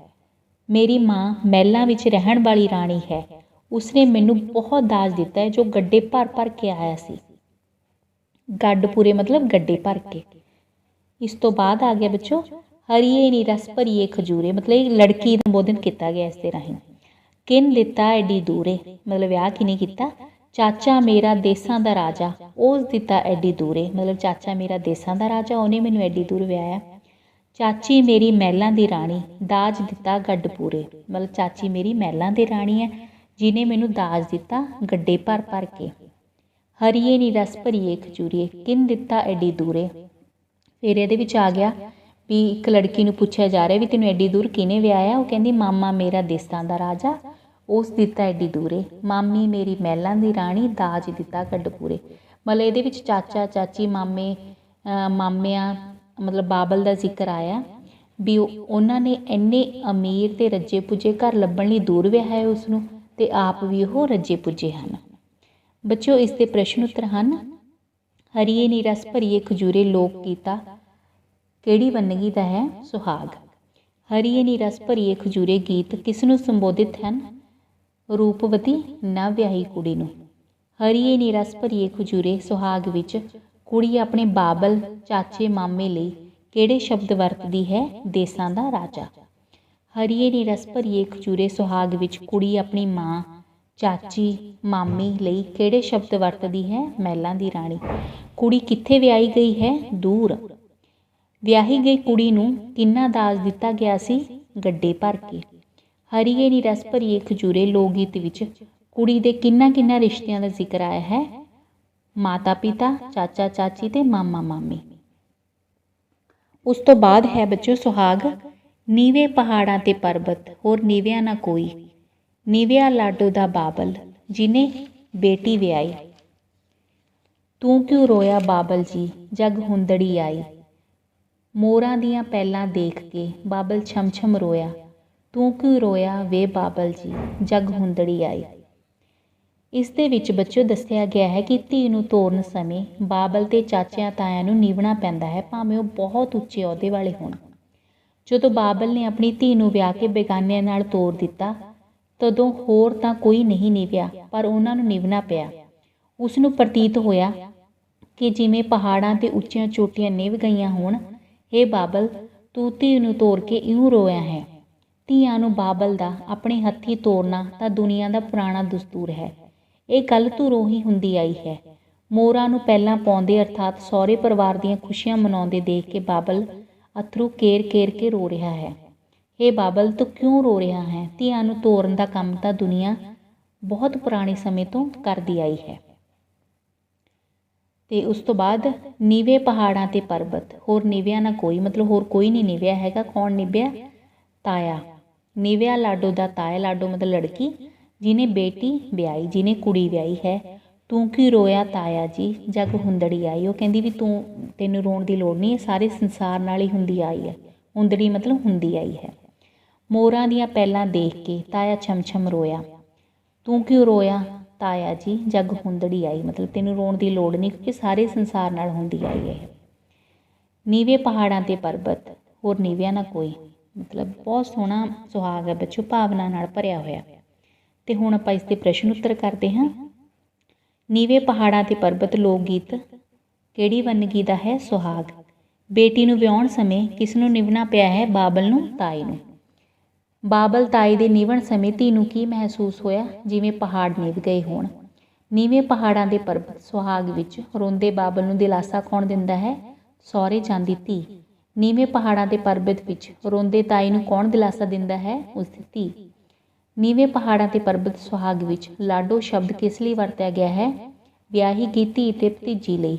ਮੇਰੀ ਮਾਂ ਮਹਿਲਾਂ ਵਿੱਚ ਰਹਿਣ ਵਾਲੀ ਰਾਣੀ ਹੈ, ਉਸਨੇ ਮੈਨੂੰ ਬਹੁਤ ਦਾਜ ਦਿੱਤਾ ਹੈ, ਜੋ ਗੱਡੇ ਭਰ ਭਰ ਕੇ ਆਇਆ ਸੀ। ਗੱਡ ਪੂਰੇ ਮਤਲਬ ਗੱਡੇ ਭਰ ਕੇ। ਇਸ ਤੋਂ ਬਾਅਦ ਆ ਗਿਆ ਬੱਚੋ ਹਰੀਏ ਨੀ ਰਸ ਭਰੀਏ ਖਜੂਰੇ, ਮਤਲਬ ਇਹ ਲੜਕੀ ਦਾ ਸੰਬੋਧਨ ਕੀਤਾ ਗਿਆ ਇਸ ਦੇ ਰਾਹੀਂ। ਕਿਨ ਦਿੱਤਾ ਐਡੀ ਦੂਰੇ, ਮਤਲਬ ਵਿਆਹ ਕਿਹਨੇ ਕੀਤਾ? ਚਾਚਾ ਮੇਰਾ ਦੇਸਾਂ ਦਾ ਰਾਜਾ, ਉਸ ਦਿੱਤਾ ਐਡੀ ਦੂਰੇ, ਮਤਲਬ ਚਾਚਾ ਮੇਰਾ ਦੇਸਾਂ ਦਾ ਰਾਜਾ, ਉਹਨੇ ਮੈਨੂੰ ਐਡੀ ਦੂਰ ਵਿਆਹਿਆ। ਚਾਚੀ ਮੇਰੀ ਮਹਿਲਾਂ ਦੀ ਰਾਣੀ, ਦਾਜ ਦਿੱਤਾ ਗੱਡ ਪੂਰੇ, ਮਤਲਬ ਚਾਚੀ ਮੇਰੀ ਮਹਿਲਾਂ ਦੀ ਰਾਣੀ ਹੈ, ਜਿਹਨੇ ਮੈਨੂੰ ਦਾਜ ਦਿੱਤਾ ਗੱਡੇ ਭਰ ਭਰ ਕੇ। ਹਰੀਏ ਨੀ ਰਸ ਭਰੀਏ ਖਜੂਰੀਏ, ਕਿਨ ਦਿੱਤਾ ਐਡੀ ਦੂਰੇ। ਫਿਰ ਇਹਦੇ ਵਿੱਚ ਆ ਗਿਆ ਵੀ ਇੱਕ ਲੜਕੀ ਨੂੰ ਪੁੱਛਿਆ ਜਾ ਰਿਹਾ ਵੀ ਤੈਨੂੰ ਐਡੀ ਦੂਰ ਕਿਹਨੇ ਵਿਆਹਿਆ? ਉਹ ਕਹਿੰਦੀ ਮਾਮਾ ਮੇਰਾ ਦੇਸਾਂ ਦਾ ਰਾਜਾ, ਉਸ ਦਿੱਤਾ ਐਡੀ ਦੂਰੇ। ਮਾਮੀ ਮੇਰੀ ਮਹਿਲਾਂ ਦੀ ਰਾਣੀ, ਦਾਜ ਦਿੱਤਾ ਗੱਡ ਪੂਰੇ। ਮਤਲਬ ਇਹਦੇ ਵਿੱਚ ਚਾਚਾ ਚਾਚੀ ਮਾਮਿਆਂ ਮਤਲਬ ਬਾਬਲ ਦਾ ਜ਼ਿਕਰ ਆਇਆ ਵੀ ਉਹਨਾਂ ਨੇ ਇੰਨੇ ਅਮੀਰ ਅਤੇ ਰੱਜੇ ਪੁੱਜੇ ਘਰ ਲੱਭਣ ਲਈ ਦੂਰ ਵਿਆਹਿਆ ਉਸਨੂੰ, ਅਤੇ ਆਪ ਵੀ ਉਹ ਰੱਜੇ ਪੁੱਜੇ ਹਨ। ਬੱਚਿਓ ਇਸ ਦੇ ਪ੍ਰਸ਼ਨ ਉੱਤਰ ਹਨ। ਹਰੀਏ ਨੀ ਰਸ ਭਰੀਏ ਖਜੂਰੇ ਲੋਕ ਗੀਤਾ ਕਿਹੜੀ ਵੰਨਗੀ ਦਾ ਹੈ? ਸੁਹਾਗ। ਹਰੀਏ ਨੀ ਰਸ ਭਰੀਏ ਖਜੂਰੇ ਗੀਤ ਕਿਸ ਨੂੰ ਸੰਬੋਧਿਤ ਹਨ? ਰੂਪਵਤੀ ਨਵ ਵਿਆਹੀ ਕੁੜੀ ਨੂੰ। ਹਰੀਏ ਨੀ ਰਸ ਭਰੀਏ ਖਜੂਰੇ ਸੁਹਾਗ ਵਿੱਚ ਕੁੜੀ ਆਪਣੇ ਬਾਬਲ ਚਾਚੇ ਮਾਮੇ ਲਈ ਕਿਹੜੇ ਸ਼ਬਦ ਵਰਤਦੀ ਹੈ? ਦੇਸਾਂ ਦਾ ਰਾਜਾ। ਹਰੀਏ ਨੀ ਰਸ ਭਰੀਏ ਖਜੂਰੇ ਸੁਹਾਗ ਵਿੱਚ ਕੁੜੀ ਆਪਣੀ ਮਾਂ ਚਾਚੀ ਮਾਮੀ ਲਈ ਕਿਹੜੇ ਸ਼ਬਦ ਵਰਤਦੀ ਹੈ? ਮਹਿਲਾਂ ਦੀ ਰਾਣੀ। ਕੁੜੀ ਕਿੱਥੇ ਵਿਆਹੀ ਗਈ ਹੈ? ਦੂਰ। ਵਿਆਹੀ ਗਈ ਕੁੜੀ ਨੂੰ ਕਿੰਨਾ ਦਾਜ ਦਿੱਤਾ ਗਿਆ ਸੀ? ਗੱਡੇ ਭਰ ਕੇ। ਹਰੀਏ ਨੀ ਰਸ ਭਰੀਏ ਖਜੂਰੇ ਲੋਕ ਗੀਤ ਵਿੱਚ ਕੁੜੀ ਦੇ ਕਿੰਨਾ ਰਿਸ਼ਤਿਆਂ ਦਾ ਜ਼ਿਕਰ ਆਇਆ ਹੈ? ਮਾਤਾ ਪਿਤਾ, ਚਾਚਾ ਚਾਚੀ ਤੇ ਮਾਮਾ ਮਾਮੀ। ਉਸ ਤੋਂ ਬਾਅਦ ਹੈ ਬੱਚੋ ਸੁਹਾਗ। ਨੀਵੇਂ ਪਹਾੜਾਂ ਤੇ ਪਰਬਤ ਹੋਰ ਨੀਵਿਆਂ ਨਾ ਕੋਈ, ਨੀਵਿਆ ਲਾਡੋ ਦਾ ਬਾਬਲ ਜਿਹਨੇ ਬੇਟੀ ਵਿਆਹੀ। ਤੂੰ ਕਿਉਂ ਰੋਇਆ ਬਾਬਲ ਜੀ ਜਗ ਹੁੰਦੜੀ ਆਈ, ਮੋਰਾਂ ਦੀਆਂ ਪੈਲਾਂ ਦੇਖ ਕੇ ਬਾਬਲ ਛਮ ਛਮ ਰੋਇਆ। ਤੂੰ ਕਿਉਂ ਰੋਇਆ ਵੇ ਬਾਬਲ ਜੀ ਜਗ ਹੁੰਦੜੀ ਆਈ। ਇਸ ਦੇ ਵਿੱਚ ਬੱਚਿਓ ਦੱਸਿਆ ਗਿਆ ਹੈ ਕਿ ਧੀ ਨੂੰ ਤੋਰਨ ਸਮੇਂ ਬਾਬਲ ਤੇ ਚਾਚਿਆਂ ਤਾਇਆਂ ਨੂੰ ਨੀਵਣਾ ਪੈਂਦਾ ਹੈ, ਭਾਵੇਂ ਉਹ ਬਹੁਤ ਉੱਚੇ ਅਹੁਦੇ ਵਾਲੇ ਹੋਣ। ਜਦੋਂ ਬਾਬਲ ਨੇ ਆਪਣੀ ਧੀ ਨੂੰ ਵਿਆਹ ਕੇ ਬੇਗਾਨਿਆਂ ਨਾਲ ਤੋਰ ਦਿੱਤਾ, ਤਦੋਂ ਹੋਰ ਤਾਂ ਕੋਈ ਨਹੀਂ ਨਿਭਿਆ, ਪਰ ਉਹਨਾਂ ਨੂੰ ਨਿਭਣਾ ਪਿਆ। ਉਸ ਨੂੰ ਪ੍ਰਤੀਤ ਹੋਇਆ ਕਿ ਜਿਵੇਂ ਪਹਾੜਾਂ 'ਤੇ ਉੱਚੀਆਂ ਚੋਟੀਆਂ ਨਿਭ ਗਈਆਂ ਹੋਣ। ਹੇ ਬਾਬਲ, ਤੂੰ ਧੀ ਨੂੰ ਤੋਰ ਕੇ ਇਉਂ ਰੋਇਆ ਹੈ। ਧੀਆਂ ਨੂੰ ਬਾਬਲ ਦਾ ਆਪਣੇ ਹੱਥੀਂ ਤੋਰਨਾ ਤਾਂ ਦੁਨੀਆ ਦਾ ਪੁਰਾਣਾ ਦਸਤੂਰ ਹੈ। ਇਹ ਗੱਲ ਧੁਰੋਂ ਹੀ ਹੁੰਦੀ ਆਈ ਹੈ। ਮੋਰਾਂ ਨੂੰ ਪਹਿਲਾਂ ਪਾਉਂਦੇ ਅਰਥਾਤ ਸਹੁਰੇ ਪਰਿਵਾਰ ਦੀਆਂ ਖੁਸ਼ੀਆਂ ਮਨਾਉਂਦੇ ਦੇਖ ਕੇ ਬਾਬਲ ਅੱਥਰੂ ਕੇਰ ਕੇ ਰੋ ਰਿਹਾ ਹੈ। ਹੇ ਬਾਬਲ, ਤੂੰ ਕਿਉਂ ਰੋ ਰਿਹਾ ਹੈ? ਧੀਆਂ ਨੂੰ ਤੋਰਨ ਦਾ ਕੰਮ ਤਾਂ ਦੁਨੀਆ ਬਹੁਤ ਪੁਰਾਣੇ ਸਮੇਂ ਤੋਂ ਕਰਦੀ ਆਈ ਹੈ। ਤੇ ਉਸ ਤੋਂ ਬਾਅਦ ਨੀਵੇਂ ਪਹਾੜਾਂ ਤੇ ਪਰਬਤ, ਹੋਰ ਨਿਭਿਆ ਨਾ ਕੋਈ, ਮਤਲਬ ਹੋਰ ਕੋਈ ਨਹੀਂ ਨਿਭਿਆ ਹੈਗਾ। ਕੌਣ ਨਿਭਿਆ? ਤਾਇਆ। ਨਿਭਿਆ ਲਾਡੋ ਦਾ ਤਾਇਆ। ਲਾਡੋ ਮਤਲਬ ਲੜਕੀ, ਜਿਹਨੇ ਬੇਟੀ ਵਿਆਹੀ, ਜਿਹਨੇ ਕੁੜੀ ਵਿਆਹੀ ਹੈ। ਤੂੰ ਕੀ ਰੋਇਆ ਤਾਇਆ ਜੀ, ਜਗ ਹੁੰਦੜੀ ਆਈ। ਉਹ ਕਹਿੰਦੀ ਵੀ ਤੈਨੂੰ ਰੋਣ ਦੀ ਲੋੜ ਨਹੀਂ, ਸਾਰੇ ਸੰਸਾਰ ਨਾਲ ਹੀ ਹੁੰਦੀ ਆਈ ਹੈ। ਹੁੰਦੜੀ ਮਤਲਬ ਹੁੰਦੀ ਆਈ ਹੈ। ਮੋਰਾਂ ਦੀਆਂ ਪੈਲਾਂ ਦੇਖ ਕੇ ਤਾਇਆ ਛਮ ਛਮ ਰੋਇਆ। ਤੂੰ ਕਿਉਂ ਰੋਇਆ ਤਾਇਆ ਜੀ, ਜਗ ਹੁੰਦੜੀ ਆਈ, ਮਤਲਬ ਤੈਨੂੰ ਰੋਣ ਦੀ ਲੋੜ ਨਹੀਂ, ਕਿਉਂਕਿ ਸਾਰੇ ਸੰਸਾਰ ਨਾਲ ਹੁੰਦੀ ਆਈ ਹੈ। ਨੀਵੇਂ ਪਹਾੜਾਂ ਤੇ ਪਰਬਤ, ਹੋਰ ਨਿਭਿਆ ਨਾ ਕੋਈ, ਮਤਲਬ ਬਹੁਤ ਸੋਹਣਾ ਸੁਹਾਗ ਹੈ ਬੱਚੋ, ਭਾਵਨਾ ਨਾਲ ਭਰਿਆ ਹੋਇਆ। ਤੇ ਹੁਣ ਆਪਾਂ ਇਸ ਦੇ ਪ੍ਰਸ਼ਨ ਉੱਤਰ ਕਰਦੇ ਹਾਂ। ਨੀਵੇਂ ਪਹਾੜਾਂ ਤੇ ਪਰਬਤ ਲੋਕ ਗੀਤ ਕਿਹੜੀ ਵੰਨਗੀ ਦਾ ਹੈ? ਸੁਹਾਗ। ਬੇਟੀ ਨੂੰ ਵਿਆਹੁਣ ਸਮੇਂ ਕਿਸ ਨੂੰ ਨਿਭਣਾ ਪਿਆ ਹੈ? ਬਾਬਲ ਨੂੰ, ਤਾਏ ਨੂੰ। ਬਾਬਲ ਤਾਏ ਦੇ ਨਿਭਣ ਸਮੇਂ ਧੀ ਨੂੰ ਕੀ ਮਹਿਸੂਸ ਹੋਇਆ? ਜਿਵੇਂ ਪਹਾੜ ਨਿਭ ਗਏ ਹੋਣ। ਨੀਵੇਂ ਪਹਾੜਾਂ ਦੇ ਪਰਬਤ ਸੁਹਾਗ ਵਿੱਚ ਰੋਂਦੇ ਬਾਬਲ ਨੂੰ ਦਿਲਾਸਾ ਕੌਣ ਦਿੰਦਾ ਹੈ? ਸਹੁਰੇ ਜਾਂਦੀ ਧੀ। ਨੀਵੇਂ ਪਹਾੜਾਂ ਦੇ ਪਰਬਤ ਵਿੱਚ ਰੋਂਦੇ ਤਾਏ ਨੂੰ ਕੌਣ ਦਿਲਾਸਾ ਦਿੰਦਾ ਹੈ? ਉਸਦੀ ਧੀ। ਨੀਵੇਂ ਪਹਾੜਾਂ ਤੇ ਪਰਬਤ ਸੁਹਾਗ ਵਿੱਚ ਲਾਡੋ ਸ਼ਬਦ ਕਿਸ ਲਈ ਵਰਤਿਆ ਗਿਆ ਹੈ? ਵਿਆਹੀ ਗਈ ਧੀ ਤੇ ਭਤੀਜੀ ਲਈ।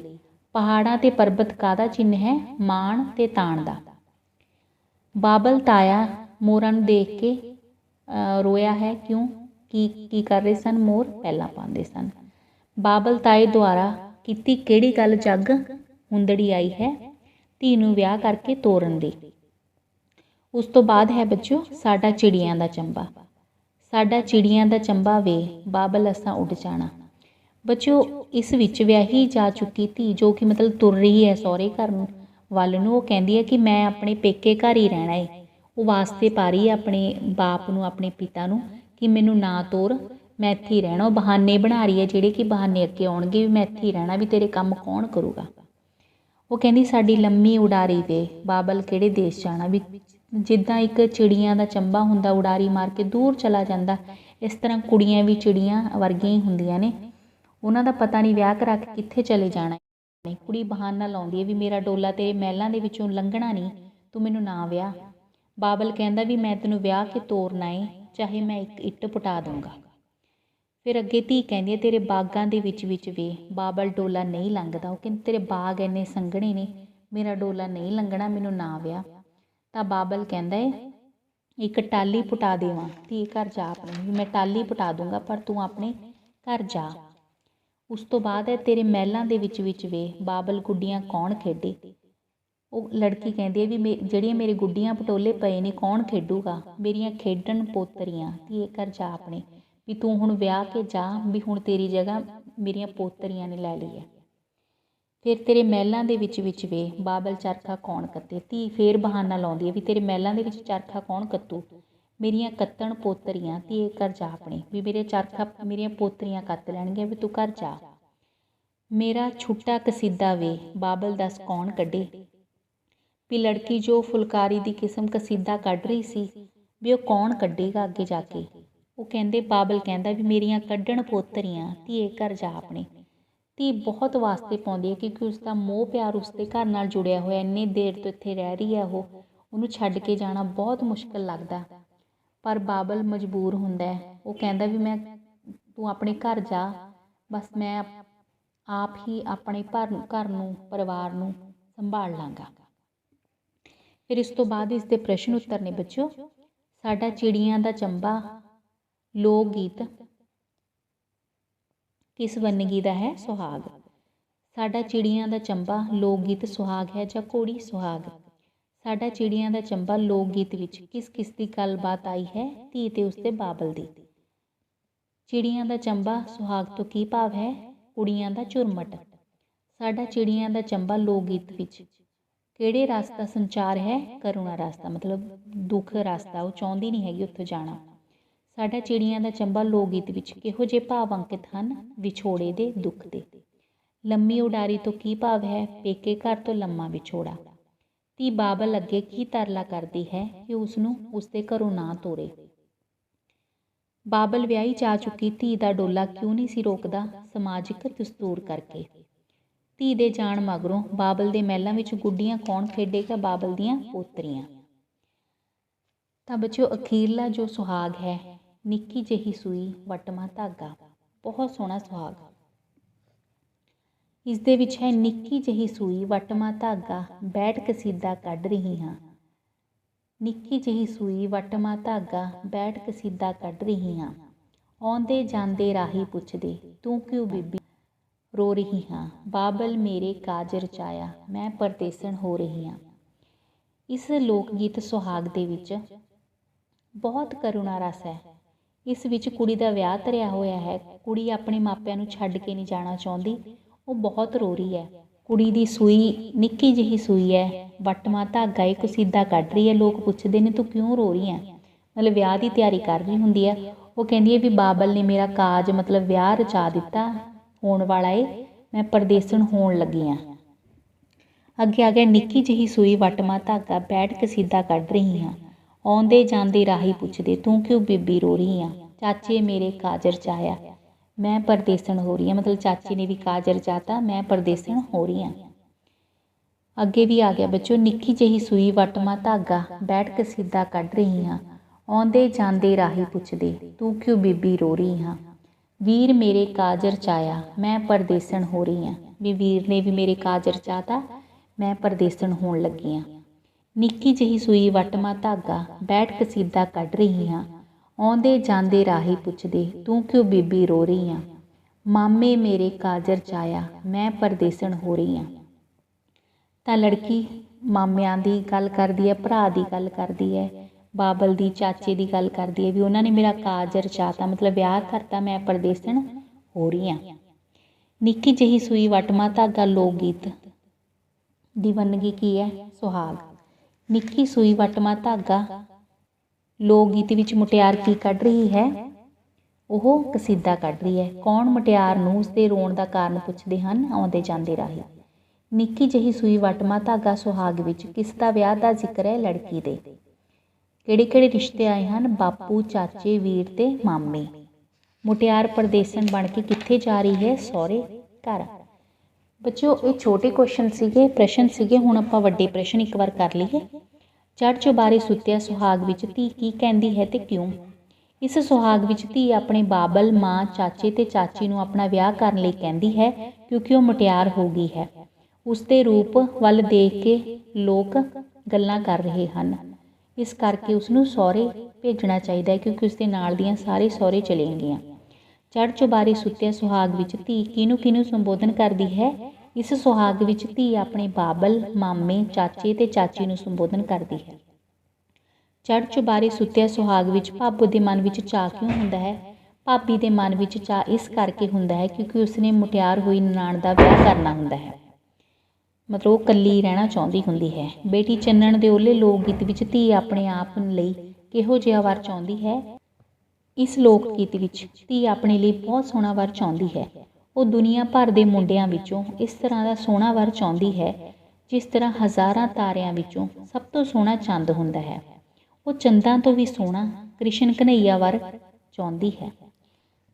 ਪਹਾੜਾਂ ਤੇ ਪਰਬਤ ਕਾਹਦਾ ਚਿੰਨ੍ਹ ਹੈ? ਮਾਣ ਤੇ ਤਾਣ ਦਾ। ਬਾਬਲ ਤਾਇਆ ਮੋਰਾਂ ਨੂੰ ਦੇਖ ਕੇ ਰੋਇਆ ਹੈ। ਕਿਉਂ? ਕੀ ਕਰ ਰਹੇ ਸਨ? ਮੋਰ ਪੈਲਾਂ ਪਾਉਂਦੇ ਸਨ। ਬਾਬਲ ਤਾਏ ਦੁਆਰਾ ਕੀਤੀ ਕਿਹੜੀ ਗੱਲ ਜਗ ਹੁੰਦੜੀ ਆਈ ਹੈ? ਧੀ ਨੂੰ ਵਿਆਹ ਕਰਕੇ ਤੋਰਨ ਦੀ। ਉਸ ਤੋਂ ਬਾਅਦ ਹੈ ਬੱਚਿਓ ਸਾਡਾ ਚਿੜੀਆਂ ਦਾ ਚੰਬਾ। ਸਾਡਾ ਚਿੜੀਆਂ ਦਾ ਚੰਬਾ ਵੇ, ਬਾਬਲ ਅਸਾਂ ਉੱਡ ਜਾਣਾ। ਬੱਚਿਓ ਇਸ ਵਿੱਚ ਵਿਆਹੀ ਜਾ ਚੁੱਕੀ ਧੀ, ਜੋ ਕਿ ਮਤਲਬ ਤੁਰ ਰਹੀ ਹੈ ਸਹੁਰੇ ਘਰ ਵੱਲ ਨੂੰ, ਉਹ ਕਹਿੰਦੀ ਹੈ ਕਿ ਮੈਂ ਆਪਣੇ ਪੇਕੇ ਘਰ ਹੀ ਰਹਿਣਾ ਏ। ਉਹ ਵਾਸਤੇ ਪਾ ਰਹੀ ਹੈ ਆਪਣੇ ਬਾਪ ਨੂੰ, ਆਪਣੇ ਪਿਤਾ ਨੂੰ, ਕਿ ਮੈਨੂੰ ਨਾ ਤੋਰ, ਮੈਂ ਇੱਥੇ ਹੀ ਰਹਿਣਾ। ਉਹ ਬਹਾਨੇ ਬਣਾ ਰਹੀ ਹੈ, ਜਿਹੜੇ ਕਿ ਬਹਾਨੇ ਅੱਗੇ ਆਉਣਗੇ ਵੀ ਮੈਂ ਇੱਥੇ ਹੀ ਰਹਿਣਾ, ਵੀ ਤੇਰੇ ਕੰਮ ਕੌਣ ਕਰੂਗਾ। ਉਹ ਕਹਿੰਦੀ ਸਾਡੀ ਲੰਮੀ ਉਡਾਰੀ ਵੇ, ਬਾਬਲ ਕਿਹੜੇ ਦੇਸ਼ ਜਾਣਾ। ਵੀ ਜਿੱਦਾਂ ਇੱਕ ਚਿੜੀਆਂ ਦਾ ਚੰਬਾ ਹੁੰਦਾ, ਉਡਾਰੀ ਮਾਰ ਕੇ ਦੂਰ ਚਲਾ ਜਾਂਦਾ, ਇਸ ਤਰ੍ਹਾਂ ਕੁੜੀਆਂ ਵੀ ਚਿੜੀਆਂ ਵਰਗੀਆਂ ਹੀ ਹੁੰਦੀਆਂ ਨੇ। ਉਹਨਾਂ ਦਾ ਪਤਾ ਨਹੀਂ ਵਿਆਹ ਕਰਾ ਕੇ ਕਿੱਥੇ ਚਲੇ ਜਾਣਾ। ਕੁੜੀ ਬਹਾਨਾ ਲਾਉਂਦੀ ਹੈ ਵੀ ਮੇਰਾ ਡੋਲਾ ਤੇਰੇ ਮਹਿਲਾਂ ਦੇ ਵਿੱਚੋਂ ਲੰਘਣਾ ਨਹੀਂ, ਤੂੰ ਮੈਨੂੰ ਨਾ ਵਿਆਹ। ਬਾਬਲ ਕਹਿੰਦਾ ਵੀ ਮੈਂ ਤੈਨੂੰ ਵਿਆਹ ਕੇ ਤੋਰਨਾ ਏ, ਚਾਹੇ ਮੈਂ ਇੱਕ ਇੱਟ ਪੁਟਾ ਦੂੰਗਾ। ਫਿਰ ਅੱਗੇ ਧੀ ਕਹਿੰਦੀ ਹੈ ਤੇਰੇ ਬਾਗਾਂ ਦੇ ਵਿੱਚ ਵੇ, ਬਾਬਲ ਡੋਲਾ ਨਹੀਂ ਲੰਘਦਾ। ਉਹ ਕਹਿੰਦੇ ਤੇਰੇ ਬਾਗ ਇੰਨੇ ਸੰਘਣੇ ਨੇ, ਮੇਰਾ ਡੋਲਾ ਨਹੀਂ ਲੰਘਣਾ, ਮੈਨੂੰ ਨਾ ਵਿਆਹ। ਤਾਂ ਬਾਬਲ ਕਹਿੰਦਾ ਏ ਇੱਕ ਟਾਹਲੀ ਪੁਟਾ ਦੇਵਾਂ, ਧੀ ਘਰ ਜਾ ਆਪਣੇ, ਵੀ ਮੈਂ ਟਾਹਲੀ ਪੁਟਾ ਦੂੰਗਾ ਪਰ ਤੂੰ ਆਪਣੇ ਘਰ ਜਾ। ਉਸ ਤੋਂ ਬਾਅਦ ਹੈ ਤੇਰੇ ਮਹਿਲਾਂ ਦੇ ਵਿੱਚ ਵੇ, ਬਾਬਲ ਗੁੱਡੀਆਂ ਕੌਣ ਖੇਡੇ। ਉਹ ਲੜਕੀ ਕਹਿੰਦੀ ਹੈ ਵੀ ਜਿਹੜੀਆਂ ਮੇਰੇ ਗੁੱਡੀਆਂ ਪਟੋਲੇ ਪਏ ਨੇ ਕੌਣ ਖੇਡੂਗਾ, ਮੇਰੀਆਂ ਖੇਡਣ ਪੋਤਰੀਆਂ, ਧੀਏ ਘਰ ਜਾ ਆਪਣੇ, ਵੀ ਤੂੰ ਹੁਣ ਵਿਆਹ ਕੇ ਜਾ, ਵੀ ਹੁਣ ਤੇਰੀ ਜਗ੍ਹਾ ਮੇਰੀਆਂ ਪੋਤਰੀਆਂ ਨੇ ਲੈ ਲਈ ਹੈ। ਫਿਰ ਤੇਰੇ ਮਹਿਲਾਂ ਦੇ ਵਿੱਚ ਵੇ, ਬਾਬਲ ਚਰਖਾ ਕੌਣ ਕੱਤੇ। ਧੀ ਫੇਰ ਬਹਾਨਾ ਲਾਉਂਦੀ ਹੈ ਵੀ ਤੇਰੇ ਮਹਿਲਾਂ ਦੇ ਵਿੱਚ ਚਰਖਾ ਕੌਣ ਕੱਤੂ, ਮੇਰੀਆਂ ਕੱਤਣ ਪੋਤਰੀਆਂ, ਧੀਏ ਘਰ ਜਾ ਆਪਣੇ, ਵੀ ਮੇਰੇ ਚਰਖਾ ਮੇਰੀਆਂ ਪੋਤਰੀਆਂ ਕੱਤ ਲੈਣਗੀਆਂ, ਵੀ ਤੂੰ ਘਰ ਜਾ। ਮੇਰਾ ਛੁੱਟਾ ਕਸੀਦਾ ਵੇ, ਬਾਬਲ ਦੱਸ ਕੌਣ ਕੱਢੇ। ਵੀ ਲੜਕੀ ਜੋ ਫੁਲਕਾਰੀ ਦੀ ਕਿਸਮ ਕਸੀਦਾ ਕੱਢ ਰਹੀ ਸੀ, ਵੀ ਉਹ ਕੌਣ ਕੱਢੇਗਾ ਅੱਗੇ ਜਾ ਕੇ। ਉਹ ਕਹਿੰਦੇ ਬਾਬਲ ਕਹਿੰਦਾ ਵੀ ਮੇਰੀਆਂ ਕੱਢਣ ਪੋਤਰੀਆਂ, ਧੀਏ ਘਰ ਜਾ ਆਪਣੇ। ਧੀ ਬਹੁਤ ਵਾਸਤੇ ਪਾਉਂਦੀ ਹੈ ਕਿਉਂਕਿ ਉਸਦਾ ਮੋਹ ਪਿਆਰ ਉਸਦੇ ਘਰ ਨਾਲ ਜੁੜਿਆ ਹੋਇਆ, ਇੰਨੀ ਦੇਰ ਤੋਂ ਇੱਥੇ ਰਹਿ ਰਹੀ ਹੈ ਉਹ, ਉਹਨੂੰ ਛੱਡ ਕੇ ਜਾਣਾ ਬਹੁਤ ਮੁਸ਼ਕਿਲ ਲੱਗਦਾ। ਪਰ ਬਾਬਲ ਮਜਬੂਰ ਹੁੰਦਾ ਹੈ। ਉਹ ਕਹਿੰਦਾ ਵੀ ਤੂੰ ਆਪਣੇ ਘਰ ਜਾ, ਬਸ ਮੈਂ ਆਪ ਹੀ ਆਪਣੇ ਘਰ ਨੂੰ, ਪਰਿਵਾਰ ਨੂੰ ਸੰਭਾਲ ਲਾਂਗਾ। ਫਿਰ ਇਸ ਤੋਂ ਬਾਅਦ ਇਸ ਦੇ ਪ੍ਰਸ਼ਨ ਉੱਤਰ ਨੇ ਬੱਚਿਓ। ਸਾਡਾ ਚਿੜੀਆਂ ਦਾ ਚੰਬਾ ਲੋਕ ਗੀਤ ਕਿਸ ਵੰਨਗੀ ਦਾ ਹੈ? ਸੁਹਾਗ। ਸਾਡਾ ਚਿੜੀਆਂ ਦਾ ਚੰਬਾ ਲੋਕ ਗੀਤ ਸੁਹਾਗ ਹੈ ਜਾਂ ਘੋੜੀ ਸੁਹਾਗ। ਸਾਡਾ ਚਿੜੀਆਂ ਦਾ ਚੰਬਾ ਲੋਕ ਗੀਤ ਵਿੱਚ ਕਿਸ ਕਿਸ ਦੀ ਗੱਲਬਾਤ ਆਈ ਹੈ? ਧੀ ਤੇ ਉਸਦੇ ਬਾਬਲ ਦੀ। ਚਿੜੀਆਂ ਦਾ ਚੰਬਾ ਸੁਹਾਗ ਤੋਂ ਕੀ ਭਾਵ ਹੈ? ਕੁੜੀਆਂ ਦਾ ਝੁਰਮਟ। ਸਾਡਾ ਚਿੜੀਆਂ ਦਾ ਚੰਬਾ ਲੋਕ ਗੀਤ ਵਿੱਚ ਕਿਹੜੇ ਰਸ ਦਾ ਸੰਚਾਰ ਹੈ? ਕਰੁਣਾ ਰਸ ਦਾ, ਮਤਲਬ ਦੁੱਖ ਰਸ ਦਾ, ਉਹ ਚਾਹੁੰਦੀ ਨਹੀਂ ਹੈਗੀ ਉੱਥੋਂ ਜਾਣਾ। ਸਾਡਾ ਚਿੜੀਆਂ ਦਾ ਚੰਬਾ ਲੋਕ ਗੀਤ ਵਿੱਚ ਕਿਹੋ ਜਿਹੇ ਭਾਵ ਅੰਕਿਤ ਹਨ? ਵਿਛੋੜੇ ਦੇ, ਦੁੱਖ ਦੇ। ਲੰਮੀ ਉਡਾਰੀ ਤੋਂ ਕੀ ਭਾਵ ਹੈ? ਪੇਕੇ ਘਰ ਤੋਂ ਲੰਮਾ ਵਿਛੋੜਾ। ਧੀ ਬਾਬਲ ਅੱਗੇ ਕੀ ਤਰਲਾ ਕਰਦੀ ਹੈ? ਕਿ ਉਸਨੂੰ ਉਸਦੇ ਘਰੋਂ ਨਾ ਤੋਰੇ। ਬਾਬਲ ਵਿਆਹੀ ਜਾ ਚੁੱਕੀ ਧੀ ਦਾ ਡੋਲਾ ਕਿਉਂ ਨਹੀਂ ਸੀ ਰੋਕਦਾ? ਸਮਾਜਿਕ ਦਸਤੂਰ ਕਰਕੇ। ਧੀ ਦੇ ਜਾਣ ਮਗਰੋਂ ਬਾਬਲ ਦੇ ਮਹਿਲਾਂ ਵਿੱਚ ਗੁੱਡੀਆਂ ਕੌਣ ਖੇਡੇਗਾ? ਬਾਬਲ ਦੀਆਂ ਪੋਤਰੀਆਂ। ਤਾਂ ਬੱਚਿਓ ਅਖੀਰਲਾ ਜੋ ਸੁਹਾਗ ਹੈ, ਨਿੱਕੀ ਜਿਹੀ ਸੂਈ ਵਟਮਾ ਧਾਗਾ, ਬਹੁਤ ਸੋਹਣਾ ਸੁਹਾਗ। ਇਸ ਦੇ ਵਿੱਚ ਹੈ ਨਿੱਕੀ ਜਿਹੀ ਸੂਈ ਵਟਮਾ ਧਾਗਾ, ਬੈਠ ਕਸੀਦਾ ਕੱਢ ਰਹੀ ਹਾਂ। ਨਿੱਕੀ ਜਿਹੀ ਸੂਈ ਵਟਮਾ ਧਾਗਾ, ਬੈਠ ਕਸੀਦਾ ਕੱਢ ਰਹੀ ਹਾਂ। ਆਉਂਦੇ ਜਾਂਦੇ ਰਾਹੀ ਪੁੱਛਦੇ, ਤੂੰ ਕਿਉਂ ਬੀਬੀ ਰੋ ਰਹੀ ਹਾਂ। ਬਾਬਲ ਮੇਰੇ ਕਾਜ ਰਚਾਇਆ, ਮੈਂ ਪਰਦੇਸਣ ਹੋ ਰਹੀ ਹਾਂ। ਇਸ ਲੋਕ ਗੀਤ ਸੁਹਾਗ ਦੇ ਵਿੱਚ ਬਹੁਤ ਕਰੁਣਾ ਰਸ ਹੈ। ਇਸ ਵਿੱਚ ਕੁੜੀ ਦਾ ਵਿਆਹ ਧਰਿਆ ਹੋਇਆ ਹੈ। ਕੁੜੀ ਆਪਣੇ ਮਾਪਿਆਂ ਨੂੰ ਛੱਡ ਕੇ ਨਹੀਂ ਜਾਣਾ ਚਾਹੁੰਦੀ, ਉਹ ਬਹੁਤ ਰੋ ਰਹੀ ਹੈ। ਕੁੜੀ ਦੀ ਸੂਈ ਨਿੱਕੀ ਜਿਹੀ ਸੂਈ ਹੈ, ਵਟਮਾ ਧਾਗਾ ਇੱਕ ਕਸੀਦਾ ਕੱਢ ਰਹੀ ਹੈ। ਲੋਕ ਪੁੱਛਦੇ ਨੇ ਤੂੰ ਕਿਉਂ ਰੋ ਰਹੀ ਹੈ? ਮਤਲਬ ਵਿਆਹ ਦੀ ਤਿਆਰੀ ਕਰ ਰਹੀ ਹੁੰਦੀ ਹੈ। ਉਹ ਕਹਿੰਦੀ ਹੈ ਵੀ ਬਾਬਲ ਨੇ ਮੇਰਾ ਕਾਜ ਮਤਲਬ ਵਿਆਹ ਰਚਾ ਦਿੱਤਾ, ਹੋਣ ਵਾਲਾ ਏ, ਮੈਂ ਪਰਦੇਸਣ ਹੋਣ ਲੱਗੀ ਹਾਂ। ਅੱਗੇ ਆ ਗਿਆ ਨਿੱਕੀ ਜਿਹੀ ਸੂਈ ਵਟਮਾ ਧਾਗਾ, ਬੈਠ ਕਸੀਦਾ ਕੱਢ ਰਹੀ ਹਾਂ। ਆਉਂਦੇ ਜਾਂਦੇ ਰਾਹੀ ਪੁੱਛਦੇ, ਤੂੰ ਕਿਉਂ ਬੀਬੀ ਰੋ ਰਹੀ ਹਾਂ। ਚਾਚੇ ਮੇਰੇ ਕਾਜ ਰਚਾਇਆ, ਮੈਂ ਪਰਦੇਸਣ ਹੋ ਰਹੀ ਹਾਂ। ਮਤਲਬ ਚਾਚੀ ਨੇ ਵੀ ਕਾਜ ਰਚਾਤਾ, ਮੈਂ ਪਰਦੇਸਣ ਹੋ ਰਹੀ ਹਾਂ। ਅੱਗੇ ਵੀ ਆ ਗਿਆ ਬੱਚੋ, ਨਿੱਕੀ ਜਿਹੀ ਸੂਈ ਵਟਮਾ ਧਾਗਾ, ਬੈਠ ਕਸੀਦਾ ਕੱਢ ਰਹੀ ਹਾਂ। ਆਉਂਦੇ ਜਾਂਦੇ ਰਾਹੀ ਪੁੱਛਦੇ, ਤੂੰ ਕਿਉਂ ਬੀਬੀ ਰੋ ਰਹੀ ਹਾਂ। ਵੀਰ ਮੇਰੇ ਕਾਜ ਰਚਾਇਆ, ਮੈਂ ਪਰਦੇਸਣ ਹੋ ਰਹੀ ਹਾਂ। ਵੀ ਵੀਰ ਨੇ ਵੀ ਮੇਰੇ ਕਾਜ ਰਚਾਤਾ, ਮੈਂ ਪਰਦੇਸਣ ਹੋਣ ਲੱਗੀ ਹਾਂ। ਨਿੱਕੀ ਜਿਹੀ ਸੂਈ ਵਟਮਾ ਧਾਗਾ, ਬੈਠ ਕਸੀਦਾ ਕੱਢ ਰਹੀ ਹਾਂ। ਆਉਂਦੇ ਜਾਂਦੇ ਰਾਹੀ ਪੁੱਛਦੇ, ਤੂੰ ਕਿਉਂ ਬੀਬੀ ਰੋ ਰਹੀ ਹਾਂ। ਮਾਮੇ ਮੇਰੇ ਕਾਜ ਰਚਾਇਆ, ਮੈਂ ਪਰਦੇਸਣ ਹੋ ਰਹੀ ਹਾਂ। ਤਾਂ ਲੜਕੀ ਮਾਮਿਆਂ ਦੀ ਗੱਲ ਕਰਦੀ ਹੈ, ਭਰਾ ਦੀ ਗੱਲ ਕਰਦੀ ਹੈ, ਬਾਬਲ ਦੀ ਚਾਚੇ ਦੀ ਗੱਲ ਕਰਦੀ ਹੈ ਵੀ ਉਹਨਾਂ ਨੇ ਮੇਰਾ ਕਾਜ ਰਚਾਤਾ, ਮਤਲਬ ਵਿਆਹ ਕਰਤਾ, ਮੈਂ ਪਰਦੇਸਣ ਹੋ ਰਹੀ ਹਾਂ। ਨਿੱਕੀ ਜਿਹੀ ਸੂਈ ਵਟਮਾ ਧਾਗਾ ਲੋਕ ਗੀਤ ਦੀ ਵੰਨਗੀ ਕੀ ਹੈ? ਸੁਹਾਗ। ਨਿੱਕੀ ਸੂਈ ਵਟਮਾ ਧਾਗਾ ਲੋਕ ਗੀਤ ਵਿੱਚ ਮੁਟਿਆਰ ਕੀ ਕੱਢ ਰਹੀ ਹੈ? ਉਹ ਕਸੀਦਾ ਕੱਢ ਰਹੀ ਹੈ। ਕੌਣ ਮੁਟਿਆਰ ਨੂੰ ਉਸਦੇ ਰੋਣ ਦਾ ਕਾਰਨ ਪੁੱਛਦੇ ਹਨ? ਆਉਂਦੇ ਜਾਂਦੇ ਰਾਹੀ। ਨਿੱਕੀ ਜਿਹੀ ਸੂਈ ਵਟਮਾ ਧਾਗਾ ਸੁਹਾਗ ਵਿੱਚ ਕਿਸ ਦਾ ਵਿਆਹ ਦਾ ਜ਼ਿਕਰ ਹੈ? ਲੜਕੀ ਦੇ। ਕਿਹੜੇ ਕਿਹੜੇ ਰਿਸ਼ਤੇ ਆਏ ਹਨ? ਬਾਪੂ, ਚਾਚੇ, ਵੀਰ ਤੇ ਮਾਮੇ। ਮੁਟਿਆਰ ਪਰਦੇਸਣ ਬਣ ਕੇ ਕਿੱਥੇ ਜਾ ਰਹੀ ਹੈ? ਸਹੁਰੇ ਘਰ। ਬੱਚਿਓ ਇਹ ਛੋਟੇ ਕੁਐਸਚਨ ਸੀਗੇ, ਪ੍ਰਸ਼ਨ ਸੀਗੇ। ਹੁਣ ਆਪਾਂ ਵੱਡੇ ਪ੍ਰਸ਼ਨ ਇੱਕ ਵਾਰ ਕਰ ਲਈਏ। ਚੜ੍ਹ ਚੁਬਾਰੇ ਸੁੱਤਿਆ ਸੁਹਾਗ ਵਿੱਚ ਧੀ ਕੀ ਕਹਿੰਦੀ ਹੈ ਤੇ ਕਿਉਂ? ਇਸ ਸੁਹਾਗ ਵਿੱਚ ਧੀ ਆਪਣੇ ਬਾਬਲ, ਮਾਂ, ਚਾਚੇ ਤੇ ਚਾਚੀ ਨੂੰ ਆਪਣਾ ਵਿਆਹ ਕਰਨ ਲਈ ਕਹਿੰਦੀ ਹੈ ਕਿਉਂਕਿ ਉਹ ਮੁਟਿਆਰ ਹੋ ਗਈ ਹੈ। ਉਸਦੇ ਰੂਪ ਵੱਲ ਦੇਖ ਕੇ ਲੋਕ ਗੱਲਾਂ ਕਰ ਰਹੇ ਹਨ, ਇਸ ਕਰਕੇ ਉਸਨੂੰ ਸਹੁਰੇ ਭੇਜਣਾ ਚਾਹੀਦਾ ਹੈ ਕਿਉਂਕਿ ਉਸਦੇ ਨਾਲ ਦੀਆਂ ਸਾਰੇ ਸਹੁਰੇ ਚਲੇ ਗਈਆਂ। ਚੜ੍ਹ ਚੁਬਾਰੇ ਸੁੱਤਿਆ ਸੁਹਾਗ ਵਿੱਚ ਧੀ ਕਿਹਨੂੰ ਕਿਹਨੂੰ ਸੰਬੋਧਨ ਕਰਦੀ ਹੈ? ਇਸ ਸੁਹਾਗ ਵਿੱਚ ਧੀ ਆਪਣੇ ਬਾਬਲ, ਮਾਮੇ, ਚਾਚੇ ਤੇ ਚਾਚੀ ਨੂੰ ਸੰਬੋਧਨ ਕਰਦੀ ਹੈ। ਚੜ੍ਹ ਚੁਬਾਰੇ ਸੁੱਤਿਆ ਸੁਹਾਗ ਵਿੱਚ ਭਾਬੋ ਦੇ ਮਨ ਵਿੱਚ ਚਾਅ ਕਿਉਂ ਹੁੰਦਾ ਹੈ? ਭਾਬੀ ਦੇ ਮਨ ਵਿੱਚ ਚਾਅ ਇਸ ਕਰਕੇ ਹੁੰਦਾ ਹੈ ਕਿਉਂਕਿ ਉਸਨੇ ਮੁਟਿਆਰ ਹੋਈ ਨਨਾਣ ਦਾ ਵਿਆਹ ਕਰਨਾ ਹੁੰਦਾ ਹੈ, ਮਤਲਬ ਉਹ ਇਕੱਲੀ ਰਹਿਣਾ ਚਾਹੁੰਦੀ ਹੁੰਦੀ ਹੈ। ਬੇਟੀ ਚੰਨਣ ਦੇ ਓਲੇ ਲੋਕ ਗੀਤ ਵਿੱਚ ਧੀ ਆਪਣੇ ਆਪ ਲਈ ਕਿਹੋ ਜਿਹਾ ਵਰ ਚਾਹੁੰਦੀ ਹੈ? ਇਸ ਲੋਕ ਗੀਤ ਵਿੱਚ ਧੀ ਆਪਣੇ ਲਈ ਬਹੁਤ ਸੋਹਣਾ ਵਰ ਚਾਹੁੰਦੀ ਹੈ। ਉਹ ਦੁਨੀਆ ਭਰ ਦੇ ਮੁੰਡਿਆਂ ਵਿੱਚੋਂ ਇਸ ਤਰ੍ਹਾਂ ਦਾ ਸੋਹਣਾ ਵਰ ਚਾਹੁੰਦੀ ਹੈ ਜਿਸ ਤਰ੍ਹਾਂ ਹਜ਼ਾਰਾਂ ਤਾਰਿਆਂ ਵਿੱਚੋਂ ਸਭ ਤੋਂ ਸੋਹਣਾ ਚੰਦ ਹੁੰਦਾ ਹੈ। ਉਹ ਚੰਦਾਂ ਤੋਂ ਵੀ ਸੋਹਣਾ ਕ੍ਰਿਸ਼ਨ ਕਨ੍ਹਈਆ ਵਰ ਚਾਹੁੰਦੀ ਹੈ।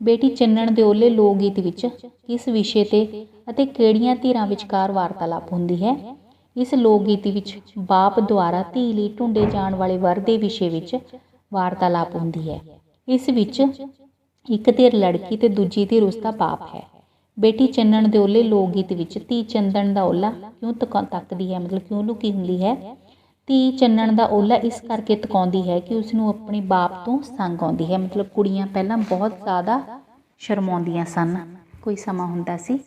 ਬੇਟੀ ਚੰਨਣ ਦੇ ਓਲੇ ਲੋਕ ਗੀਤ ਵਿੱਚ ਕਿਸ ਵਿਸ਼ੇ ਤੇ ਅਤੇ ਕਿਹੜੀਆਂ ਧਿਰਾਂ ਵਿਚਕਾਰ ਵਾਰਤਾਲਾਪ ਹੁੰਦੀ ਹੈ? ਇਸ ਲੋਕ ਗੀਤ ਵਿੱਚ ਬਾਪ ਦੁਆਰਾ ਧੀ ਲਈ ਢੂੰਡੇ ਜਾਣ ਵਾਲੇ ਵਰ ਦੇ ਵਿਸ਼ੇ ਵਿੱਚ ਵਾਰਤਾਲਾਪ ਹੁੰਦੀ ਹੈ। ਇਸ ਵਿੱਚ ਇੱਕ ਧਿਰ ਲੜਕੀ ਤੇ ਦੂਜੀ ਧਿਰ ਉਸਦਾ ਬਾਪ ਹੈ। ਬੇਟੀ ਚੰਨਣ ਦੇ ਓਲੇ ਲੋਕ ਗੀਤ ਵਿੱਚ ਧੀ ਚੰਦਨ ਦਾ ਓਲਾ ਕਿਉਂ ਤੱਕਦੀ ਹੈ, ਮਤਲਬ ਕਿਉਂ ਲੁਕੀ ਹੁੰਦੀ ਹੈ? ਧੀ ਚੰਨਣ ਦਾ ਓਲਾ ਇਸ ਕਰਕੇ ਤਕਾਉਂਦੀ ਹੈ ਕਿ ਉਸਨੂੰ ਆਪਣੇ ਬਾਪ ਤੋਂ ਸੰਗ ਆਉਂਦੀ ਹੈ। ਮਤਲਬ ਕੁੜੀਆਂ ਪਹਿਲਾਂ ਬਹੁਤ ਜ਼ਿਆਦਾ ਸ਼ਰਮਾਉਂਦੀਆਂ ਸਨ, ਕੋਈ ਸਮਾਂ ਹੁੰਦਾ ਸੀ,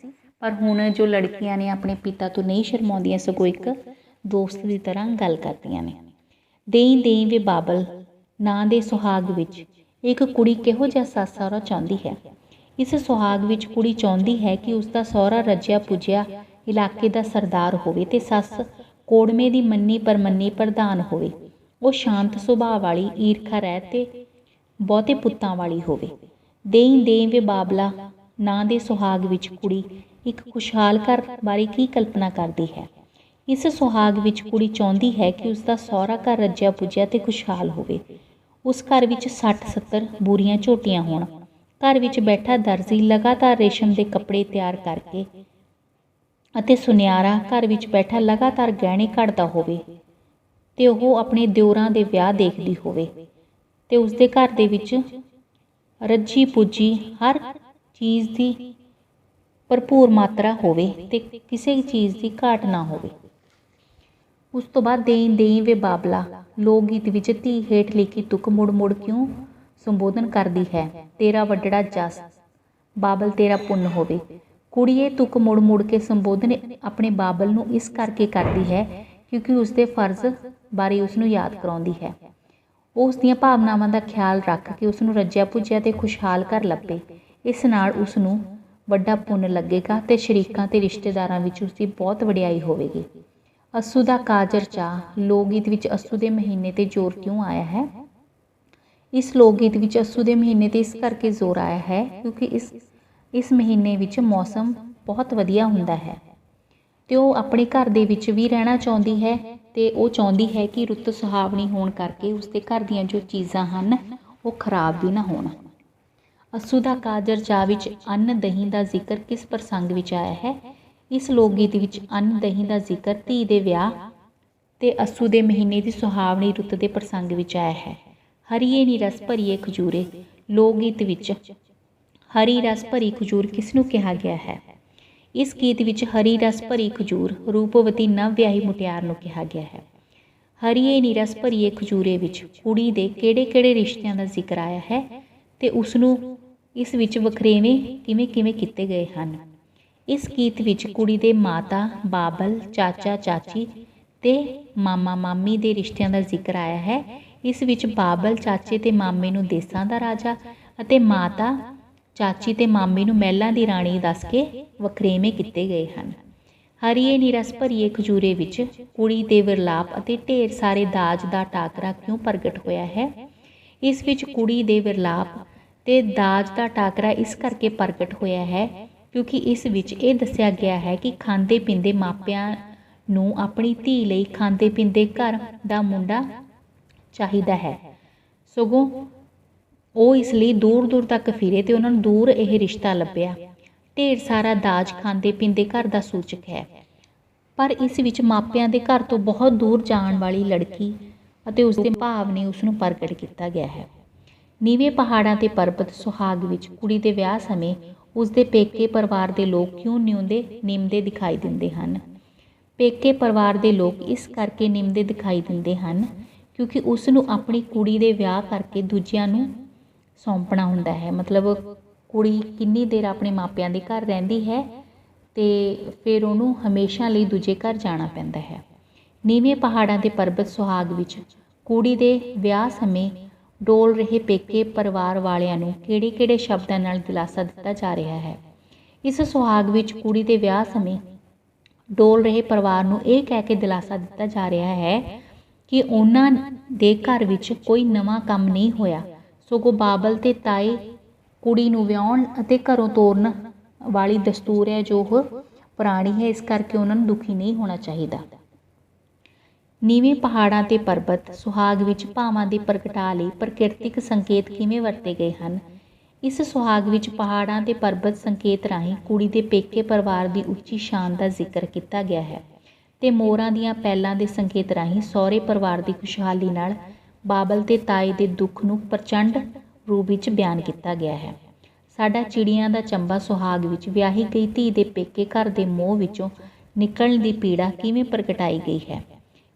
ਪਰ ਹੁਣ ਜੋ ਲੜਕੀਆਂ ਨੇ ਆਪਣੇ ਪਿਤਾ ਤੋਂ ਨਹੀਂ ਸ਼ਰਮਾਉਂਦੀਆਂ, ਸਗੋਂ ਇੱਕ ਦੋਸਤ ਦੀ ਤਰ੍ਹਾਂ ਗੱਲ ਕਰਦੀਆਂ ਨੇ। ਦੇਈ ਦੇਈ ਵੇ ਬਾਬਲ ਨਾਂ ਦੇ ਸੁਹਾਗ ਵਿੱਚ ਇੱਕ ਕੁੜੀ ਕਿਹੋ ਜਿਹਾ ਸੱਸ ਸਹੁਰਾ ਚਾਹੁੰਦੀ ਹੈ? ਇਸ ਸੁਹਾਗ ਵਿੱਚ ਕੁੜੀ ਚਾਹੁੰਦੀ ਹੈ ਕਿ ਉਸਦਾ ਸਹੁਰਾ ਰੱਜਿਆ ਪੁੱਜਿਆ ਇਲਾਕੇ ਦਾ ਸਰਦਾਰ ਹੋਵੇ ਤੇ ਸੱਸ ਕੋੜਮੇ ਦੀ ਮੰਨੀ ਪਰਮੰਨੀ ਪ੍ਰਧਾਨ ਹੋਵੇ। ਉਹ ਸ਼ਾਂਤ ਸੁਭਾਅ ਵਾਲੀ, ਈਰਖਾ ਰਹਿਤ ਤੇ ਬਹੁਤੇ ਪੁੱਤਾਂ ਵਾਲੀ ਹੋਵੇ। ਦੇਈਂ ਦੇਈਂ ਵੇ ਬਾਬਲਾ ਨਾਂ ਦੇ ਸੁਹਾਗ ਵਿੱਚ ਕੁੜੀ ਇੱਕ ਖੁਸ਼ਹਾਲ ਘਰ ਬਾਰੇ ਕੀ ਕਲਪਨਾ ਕਰਦੀ ਹੈ। ਇਸ ਸੁਹਾਗ ਵਿੱਚ ਕੁੜੀ ਚਾਹੁੰਦੀ ਹੈ ਕਿ ਉਸਦਾ ਸਹੁਰਾ ਘਰ ਰੱਜਿਆ ਪੁੱਜਿਆ ਤੇ ਖੁਸ਼ਹਾਲ ਹੋਵੇ। ਉਸ ਘਰ ਵਿੱਚ 60-70 ਬੂਰੀਆਂ ਝੋਟੀਆਂ ਹੋਣ। ਘਰ ਵਿੱਚ ਬੈਠਾ ਦਰਜੀ ਲਗਾਤਾਰ ਰੇਸ਼ਮ ਦੇ ਕੱਪੜੇ ਤਿਆਰ ਕਰਕੇ ਅਤੇ ਸੁਨਿਆਰਾ ਘਰ ਵਿੱਚ ਬੈਠਾ ਲਗਾਤਾਰ ਗਹਿਣੇ ਘੜਦਾ ਹੋਵੇ ਤੇ ਉਹ ਆਪਣੇ ਦਿਓਰਾਂ ਦੇ ਵਿਆਹ ਦੇਖਦੀ ਹੋਵੇ ਤੇ ਉਸਦੇ ਘਰ ਦੇ ਵਿੱਚ ਰੱਜੀ ਪੁੱਜੀ ਹਰ ਚੀਜ਼ ਦੀ ਭਰਪੂਰ ਮਾਤਰਾ ਹੋਵੇ ਤੇ ਕਿਸੇ ਚੀਜ਼ ਦੀ ਘਾਟ ਨਾ ਹੋਵੇ। ਉਸ ਤੋਂ ਬਾਅਦ ਦੇਈਂ ਦੇਈਂ ਵੇ ਬਾਬਲਾ ਲੋਕ ਗੀਤ ਵਿੱਚ ਧੀ ਹੇਠ ਲਿਖੀ ਤੁਕ ਮੁੜ ਮੁੜ ਕਿਉਂ ਸੰਬੋਧਨ ਕਰਦੀ ਹੈ। ਤੇਰਾ ਵੱਡੜਾ ਜਸ ਬਾਬਲ ਤੇਰਾ ਪੁੰਨ ਹੋਵੇ। ਕੁੜੀ ਇਹ ਤੁਕ ਮੁੜ ਮੁੜ ਕੇ ਸੰਬੋਧਨ ਆਪਣੇ ਬਾਬਲ ਨੂੰ ਇਸ ਕਰਕੇ ਕਰਦੀ ਹੈ ਕਿਉਂਕਿ ਉਸਦੇ ਫਰਜ਼ ਬਾਰੇ ਉਸਨੂੰ ਯਾਦ ਕਰਾਉਂਦੀ ਹੈ। ਉਹ ਉਸ ਦੀਆਂ ਭਾਵਨਾਵਾਂ ਦਾ ਖਿਆਲ ਰੱਖ ਕੇ ਉਸਨੂੰ ਰੱਜਿਆ ਪੁੱਜਿਆ ਤੇ ਖੁਸ਼ਹਾਲ ਘਰ ਲੱਭੇ। ਇਸ ਨਾਲ ਉਸਨੂੰ ਵੱਡਾ ਪੁੰਨ ਲੱਗੇਗਾ ਤੇ ਸ਼ਰੀਕਾਂ ਤੇ ਰਿਸ਼ਤੇਦਾਰਾਂ ਵਿੱਚ ਉਸਦੀ ਬਹੁਤ ਵਡਿਆਈ ਹੋਵੇਗੀ। ਅੱਸੂ ਦਾ ਕਾਜਰ ਚਾਹ ਲੋਕ ਗੀਤ ਵਿੱਚ ਅੱਸੂ ਦੇ ਮਹੀਨੇ ਤੇ ਜ਼ੋਰ ਕਿਉਂ ਆਇਆ ਹੈ। ਇਸ ਲੋਕ ਗੀਤ ਵਿੱਚ ਅੱਸੂ ਦੇ ਮਹੀਨੇ ਤੇ ਇਸ ਕਰਕੇ ਜ਼ੋਰ ਆਇਆ ਹੈ ਕਿਉਂਕਿ ਇਸ ਮਹੀਨੇ ਵਿੱਚ ਮੌਸਮ ਬਹੁਤ ਵਧੀਆ ਹੁੰਦਾ ਹੈ ਤੇ ਉਹ ਆਪਣੇ ਘਰ ਦੇ ਵਿੱਚ ਵੀ ਰਹਿਣਾ ਚਾਹੁੰਦੀ ਹੈ ਤੇ ਉਹ ਚਾਹੁੰਦੀ ਹੈ ਕਿ ਰੁੱਤ ਸੁਹਾਵਣੀ ਹੋਣ ਕਰਕੇ ਉਸਦੇ ਘਰ ਦੀਆਂ ਜੋ ਚੀਜ਼ਾਂ ਹਨ ਉਹ ਖਰਾਬ ਵੀ ਨਾ ਹੋਣ। ਅੱਸੂ ਦਾ ਕਾਜਰ ਚਾਹ ਵਿੱਚ ਅੰਨ ਦਹੀਂ ਦਾ ਜ਼ਿਕਰ ਕਿਸ ਪ੍ਰਸੰਗ ਵਿੱਚ ਆਇਆ ਹੈ। ਇਸ ਲੋਕ ਗੀਤ ਵਿੱਚ ਅੰਨ ਦਹੀਂ ਦਾ ਜ਼ਿਕਰ ਧੀ ਦੇ ਵਿਆਹ ਤੇ ਅੱਸੂ ਦੇ ਮਹੀਨੇ ਦੀ ਸੁਹਾਵਣੀ ਰੁੱਤ ਦੇ ਪ੍ਰਸੰਗ ਵਿੱਚ ਆਇਆ ਹੈ। ਹਰੀਏ ਨੀ ਰਸ ਭਰੀਏ ਖਜੂਰੇ ਲੋਕ ਗੀਤ ਵਿੱਚ ਹਰੀ ਰਸ ਭਰੀ ਖਜੂਰ ਕਿਸ ਨੂੰ ਕਿਹਾ ਗਿਆ ਹੈ। ਇਸ ਗੀਤ ਵਿੱਚ ਹਰੀ ਰਸ ਭਰੀ ਖਜੂਰ ਰੂਪਵਤੀ ਨਵ ਵਿਆਹੀ ਮੁਟਿਆਰ ਨੂੰ ਕਿਹਾ ਗਿਆ ਹੈ। ਹਰੀਏ ਨੀ ਰਸ ਭਰੀਏ ਖਜੂਰੇ ਵਿੱਚ ਕੁੜੀ ਦੇ ਕਿਹੜੇ ਕਿਹੜੇ ਰਿਸ਼ਤਿਆਂ ਦਾ ਜ਼ਿਕਰ ਆਇਆ ਹੈ ਤੇ ਉਸਨੂੰ ਇਸ ਵਿੱਚ ਵਖਰੇਵੇਂ ਕਿਵੇਂ ਕਿਵੇਂ ਕੀਤੇ ਗਏ ਹਨ। ਇਸ ਗੀਤ ਵਿੱਚ ਕੁੜੀ ਦੇ ਮਾਤਾ ਬਾਬਲ ਚਾਚਾ ਚਾਚੀ ਤੇ ਮਾਮਾ ਮਾਮੀ ਦੇ ਰਿਸ਼ਤਿਆਂ ਦਾ ਜ਼ਿਕਰ ਆਇਆ ਹੈ। ਇਸ ਵਿੱਚ ਬਾਬਲ ਚਾਚੇ ਤੇ ਮਾਮੇ ਨੂੰ ਦੇਸਾਂ ਦਾ ਰਾਜਾ ਅਤੇ ਮਾਤਾ ਚਾਚੀ ਤੇ ਮਾਮੀ ਨੂੰ ਮਹਿਲਾਂ ਦੀ ਰਾਣੀ ਦੱਸ ਕੇ ਵਖਰੇਵੇਂ ਕੀਤੇ ਗਏ ਹਨ। ਹਰੀਏ ਨੀ ਰਸ ਭਰੀਏ ਖਜੂਰੇ ਵਿੱਚ ਕੁੜੀ ਦੇ ਵਿਰਲਾਪ ਅਤੇ ਢੇਰ ਸਾਰੇ ਦਾਜ ਦਾ ਟਾਕਰਾ ਕਿਉਂ ਪ੍ਰਗਟ ਹੋਇਆ ਹੈ। ਇਸ ਵਿੱਚ ਕੁੜੀ ਦੇ ਵਿਰਲਾਪ ਤੇ ਦਾਜ ਦਾ ਟਾਕਰਾ ਇਸ ਕਰਕੇ ਪ੍ਰਗਟ ਹੋਇਆ ਹੈ ਕਿਉਂਕਿ ਇਸ ਵਿੱਚ ਇਹ ਦੱਸਿਆ ਗਿਆ ਹੈ ਕਿ ਖਾਂਦੇ ਪੀਂਦੇ ਮਾਪਿਆਂ ਨੂੰ ਆਪਣੀ ਧੀ ਲਈ ਖਾਂਦੇ ਪੀਂਦੇ ਘਰ ਦਾ ਮੁੰਡਾ ਚਾਹੀਦਾ ਹੈ, ਸਗੋਂ ਉਹ ਇਸ ਲਈ ਦੂਰ ਦੂਰ ਤੱਕ ਫਿਰੇ ਤੇ ਉਹਨਾਂ ਨੂੰ ਦੂਰ ਇਹ ਰਿਸ਼ਤਾ ਲੱਭਿਆ। ਢੇਰ ਸਾਰਾ ਦਾਜ ਖਾਂਦੇ ਪੀਂਦੇ ਘਰ ਦਾ ਸੂਚਕ ਹੈ, ਪਰ ਇਸ ਵਿੱਚ ਮਾਪਿਆਂ ਦੇ ਘਰ ਤੋਂ ਬਹੁਤ ਦੂਰ ਜਾਣ ਵਾਲੀ ਲੜਕੀ ਅਤੇ ਉਸਦੇ ਭਾਵ ਨੇ ਉਸ ਨੂੰ ਪ੍ਰਗਟ ਕੀਤਾ ਗਿਆ ਹੈ। ਨੀਵੇਂ ਪਹਾੜਾਂ ਤੇ ਪਰਬਤ ਸੁਹਾਗ ਵਿੱਚ ਕੁੜੀ ਦੇ ਵਿਆਹ ਸਮੇਂ ਉਸਦੇ ਪੇਕੇ ਪਰਿਵਾਰ ਦੇ ਲੋਕ ਕਿਉਂ ਨਿਮਦੇ ਦਿਖਾਈ ਦਿੰਦੇ ਹਨ। ਪੇਕੇ ਪਰਿਵਾਰ ਦੇ ਲੋਕ ਇਸ ਕਰਕੇ ਨਿਮਦੇ ਦਿਖਾਈ ਦਿੰਦੇ ਹਨ ਕਿਉਂਕਿ ਉਸ ਨੂੰ ਆਪਣੀ ਕੁੜੀ ਦੇ ਵਿਆਹ ਕਰਕੇ ਦੂਜਿਆਂ ਨੂੰ ਸੌਂਪਣਾ ਹੁੰਦਾ ਹੈ। ਮਤਲਬ ਕੁੜੀ ਕਿੰਨੀ ਦੇਰ ਆਪਣੇ ਮਾਪਿਆਂ ਦੇ ਘਰ ਰਹਿੰਦੀ ਹੈ ਤੇ ਫਿਰ ਉਹਨੂੰ ਹਮੇਸ਼ਾ ਲਈ ਦੂਜੇ ਘਰ ਜਾਣਾ ਪੈਂਦਾ ਹੈ। ਨੀਵੇਂ ਪਹਾੜਾਂ ਦੇ ਪਰਬਤ ਸੁਹਾਗ ਵਿੱਚ ਕੁੜੀ ਦੇ ਵਿਆਹ ਸਮੇਂ ਡੋਲ ਰਹੇ ਪੇਕੇ ਪਰਿਵਾਰ ਵਾਲਿਆਂ ਨੂੰ ਕਿਹੜੇ ਕਿਹੜੇ ਸ਼ਬਦਾਂ ਨਾਲ ਦਿਲਾਸਾ ਦਿੱਤਾ ਜਾ ਰਿਹਾ ਹੈ। ਇਸ ਸੁਹਾਗ ਵਿੱਚ ਕੁੜੀ ਦੇ ਵਿਆਹ ਸਮੇਂ ਡੋਲ ਰਹੇ ਪਰਿਵਾਰ ਨੂੰ ਇਹ ਕਹਿ ਕੇ ਦਿਲਾਸਾ ਦਿੱਤਾ ਜਾ ਰਿਹਾ ਹੈ ਕਿ ਉਹਨਾਂ ਦੇ ਘਰ ਵਿੱਚ ਕੋਈ ਨਵਾਂ ਕੰਮ ਨਹੀਂ ਹੋਇਆ, ਸਗੋਂ ਬਾਬਲ ਤੇ ਤਾਏ ਕੁੜੀ ਨੂੰ ਵਿਆਹੁਣ ਅਤੇ ਘਰੋਂ ਤੋਰਨ ਵਾਲੀ ਦਸਤੂਰ ਹੈ ਜੋ ਉਹ ਪੁਰਾਣੀ ਹੈ, ਇਸ ਕਰਕੇ ਉਹਨਾਂ ਨੂੰ ਦੁਖੀ ਨਹੀਂ ਹੋਣਾ ਚਾਹੀਦਾ। ਨੀਵੇਂ ਪਹਾੜਾਂ ਤੇ ਪਰਬਤ ਸੁਹਾਗ ਵਿੱਚ ਭਾਵਾਂ ਦੇ ਪ੍ਰਗਟਾ ਲਈ ਪ੍ਰਕਿਰਤਿਕ ਸੰਕੇਤ ਕਿਵੇਂ ਵਰਤੇ ਗਏ ਹਨ। ਇਸ ਸੁਹਾਗ ਵਿੱਚ ਪਹਾੜਾਂ ਤੇ ਪਰਬਤ ਸੰਕੇਤ ਰਾਹੀਂ ਕੁੜੀ ਦੇ ਪੇਕੇ ਪਰਿਵਾਰ ਦੀ ਉੱਚੀ ਸ਼ਾਨ ਦਾ ਜ਼ਿਕਰ ਕੀਤਾ ਗਿਆ ਹੈ ਤੇ ਮੋਰਾਂ ਦੀਆਂ ਪੈਲਾਂ ਦੇ ਸੰਕੇਤ ਰਾਹੀਂ ਸਹੁਰੇ ਪਰਿਵਾਰ ਦੀ ਖੁਸ਼ਹਾਲੀ ਨਾਲ ਬਾਬਲ ਤੇ ਤਾਏ ਦੇ ਦੁੱਖ ਨੂੰ ਪ੍ਰਚੰਡ ਰੂਪ ਵਿੱਚ ਬਿਆਨ ਕੀਤਾ ਗਿਆ ਹੈ। ਸਾਡਾ ਚਿੜੀਆਂ ਦਾ ਚੰਬਾ ਸੁਹਾਗ ਵਿੱਚ ਵਿਆਹੀ ਗਈ ਧੀ ਦੇ ਪੇਕੇ ਘਰ ਦੇ ਮੋਹ ਵਿੱਚੋਂ ਨਿਕਲਣ ਦੀ ਪੀੜਾ ਕਿਵੇਂ ਪ੍ਰਗਟਾਈ ਗਈ ਹੈ।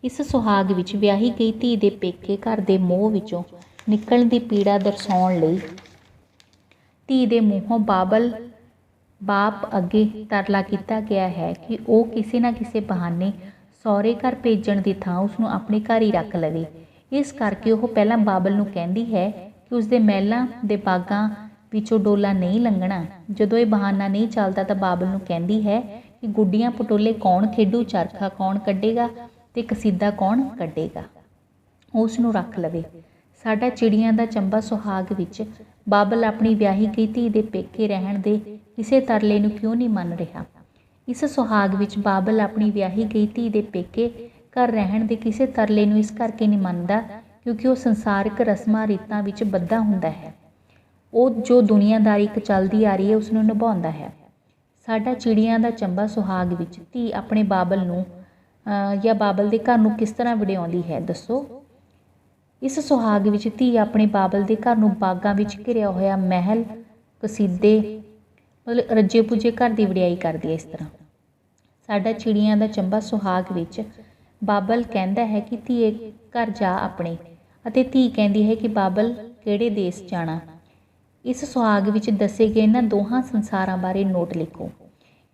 ਇਸ ਸੁਹਾਗ ਵਿੱਚ ਵਿਆਹੀ ਗਈ ਧੀ ਦੇ ਪੇਕੇ ਘਰ ਦੇ ਮੋਹ ਵਿੱਚੋਂ ਨਿਕਲਣ ਦੀ ਪੀੜਾ ਦਰਸਾਉਣ ਲਈ ਧੀ ਦੇ ਮੂੰਹੋਂ ਬਾਪ ਅੱਗੇ ਤਰਲਾ ਕੀਤਾ ਗਿਆ ਹੈ ਕਿ ਉਹ ਕਿਸੇ ਨਾ ਕਿਸੇ ਬਹਾਨੇ ਸਹੁਰੇ ਘਰ ਭੇਜਣ ਦੀ ਥਾਂ ਉਸਨੂੰ ਆਪਣੇ ਘਰ ਹੀ ਰੱਖ ਲਵੇ। ਇਸ ਕਰਕੇ ਉਹ ਪਹਿਲਾਂ ਬਾਬਲ ਨੂੰ ਕਹਿੰਦੀ ਹੈ ਕਿ ਉਸਦੇ ਮਹਿਲਾਂ ਦੇ ਬਾਗਾਂ ਵਿੱਚੋਂ ਡੋਲਾ ਨਹੀਂ ਲੰਘਣਾ। ਜਦੋਂ ਇਹ ਬਹਾਨਾ ਨਹੀਂ ਚੱਲਦਾ ਤਾਂ ਬਾਬਲ ਨੂੰ ਕਹਿੰਦੀ ਹੈ ਕਿ ਗੁੱਡੀਆਂ ਪਟੋਲੇ ਕੌਣ ਖੇਡੂ, ਚਰਖਾ ਕੌਣ ਕੱਢੇਗਾ। ਤੇ ਕਸੀਦਾ ਕੌਣ ਕੱਢੇਗਾ, ਉਸ ਨੂੰ ਰੱਖ ਲਵੇ। ਸਾਡਾ ਚਿੜੀਆਂ ਦਾ ਚੰਬਾ ਸੁਹਾਗ ਵਿੱਚ ਬਾਬਲ ਆਪਣੀ ਵਿਆਹੀ ਗਈ ਧੀ ਦੇ ਪੇਕੇ ਰਹਿਣ ਦੇ ਕਿਸੇ ਤਰਲੇ ਨੂੰ ਕਿਉਂ ਨਹੀਂ ਮੰਨ ਰਿਹਾ। ਇਸ ਸੁਹਾਗ ਵਿੱਚ ਬਾਬਲ ਆਪਣੀ ਵਿਆਹੀ ਗਈ ਧੀ ਦੇ ਪੇਕੇ ਘਰ ਰਹਿਣ ਦੇ ਕਿਸੇ ਤਰਲੇ ਨੂੰ ਇਸ ਕਰਕੇ ਨਹੀਂ ਮੰਨਦਾ ਕਿਉਂਕਿ ਉਹ ਸੰਸਾਰਿਕ ਰਸਮਾਂ ਰੀਤਾਂ ਵਿੱਚ ਬੱਧਾ ਹੁੰਦਾ ਹੈ। ਉਹ ਜੋ ਦੁਨੀਆਦਾਰੀ ਇੱਕ ਚੱਲਦੀ ਆ ਰਹੀ ਹੈ ਉਸ ਨੂੰ ਨਿਭਾਉਂਦਾ ਹੈ। ਸਾਡਾ ਚਿੜੀਆਂ ਦਾ ਚੰਬਾ ਸੁਹਾਗ ਵਿੱਚ ਧੀ ਆਪਣੇ ਬਾਬਲ ਨੂੰ ਜਾਂ ਬਾਬਲ ਦੇ ਘਰ ਨੂੰ ਕਿਸ ਤਰ੍ਹਾਂ ਵਡਿਆਉਂਦੀ ਹੈ, ਦੱਸੋ। ਇਸ ਸੁਹਾਗ ਵਿੱਚ ਧੀ ਆਪਣੇ ਬਾਬਲ ਦੇ ਘਰ ਨੂੰ ਬਾਗਾਂ ਵਿੱਚ ਘਿਰਿਆ ਹੋਇਆ ਮਹਿਲ, ਕਸੀਦੇ, ਮਤਲਬ ਰੱਜੇ ਪੁੱਜੇ ਘਰ ਦੀ ਵਡਿਆਈ ਕਰਦੀ ਹੈ। ਇਸ ਤਰ੍ਹਾਂ ਸਾਡਾ ਚਿੜੀਆਂ ਦਾ ਚੰਬਾ ਸੁਹਾਗ ਵਿੱਚ ਬਾਬਲ ਕਹਿੰਦਾ ਹੈ ਕਿ ਧੀਏ ਘਰ ਜਾ ਆਪਣੇ, ਅਤੇ ਧੀ ਕਹਿੰਦੀ ਹੈ ਕਿ ਬਾਬਲ ਕਿਹੜੇ ਦੇਸ਼ ਜਾਣਾ। ਇਸ ਸੁਹਾਗ ਵਿੱਚ ਦੱਸੇ ਗਏ ਇਹਨਾਂ ਦੋਹਾਂ ਸੰਸਾਰਾਂ ਬਾਰੇ ਨੋਟ ਲਿਖੋ।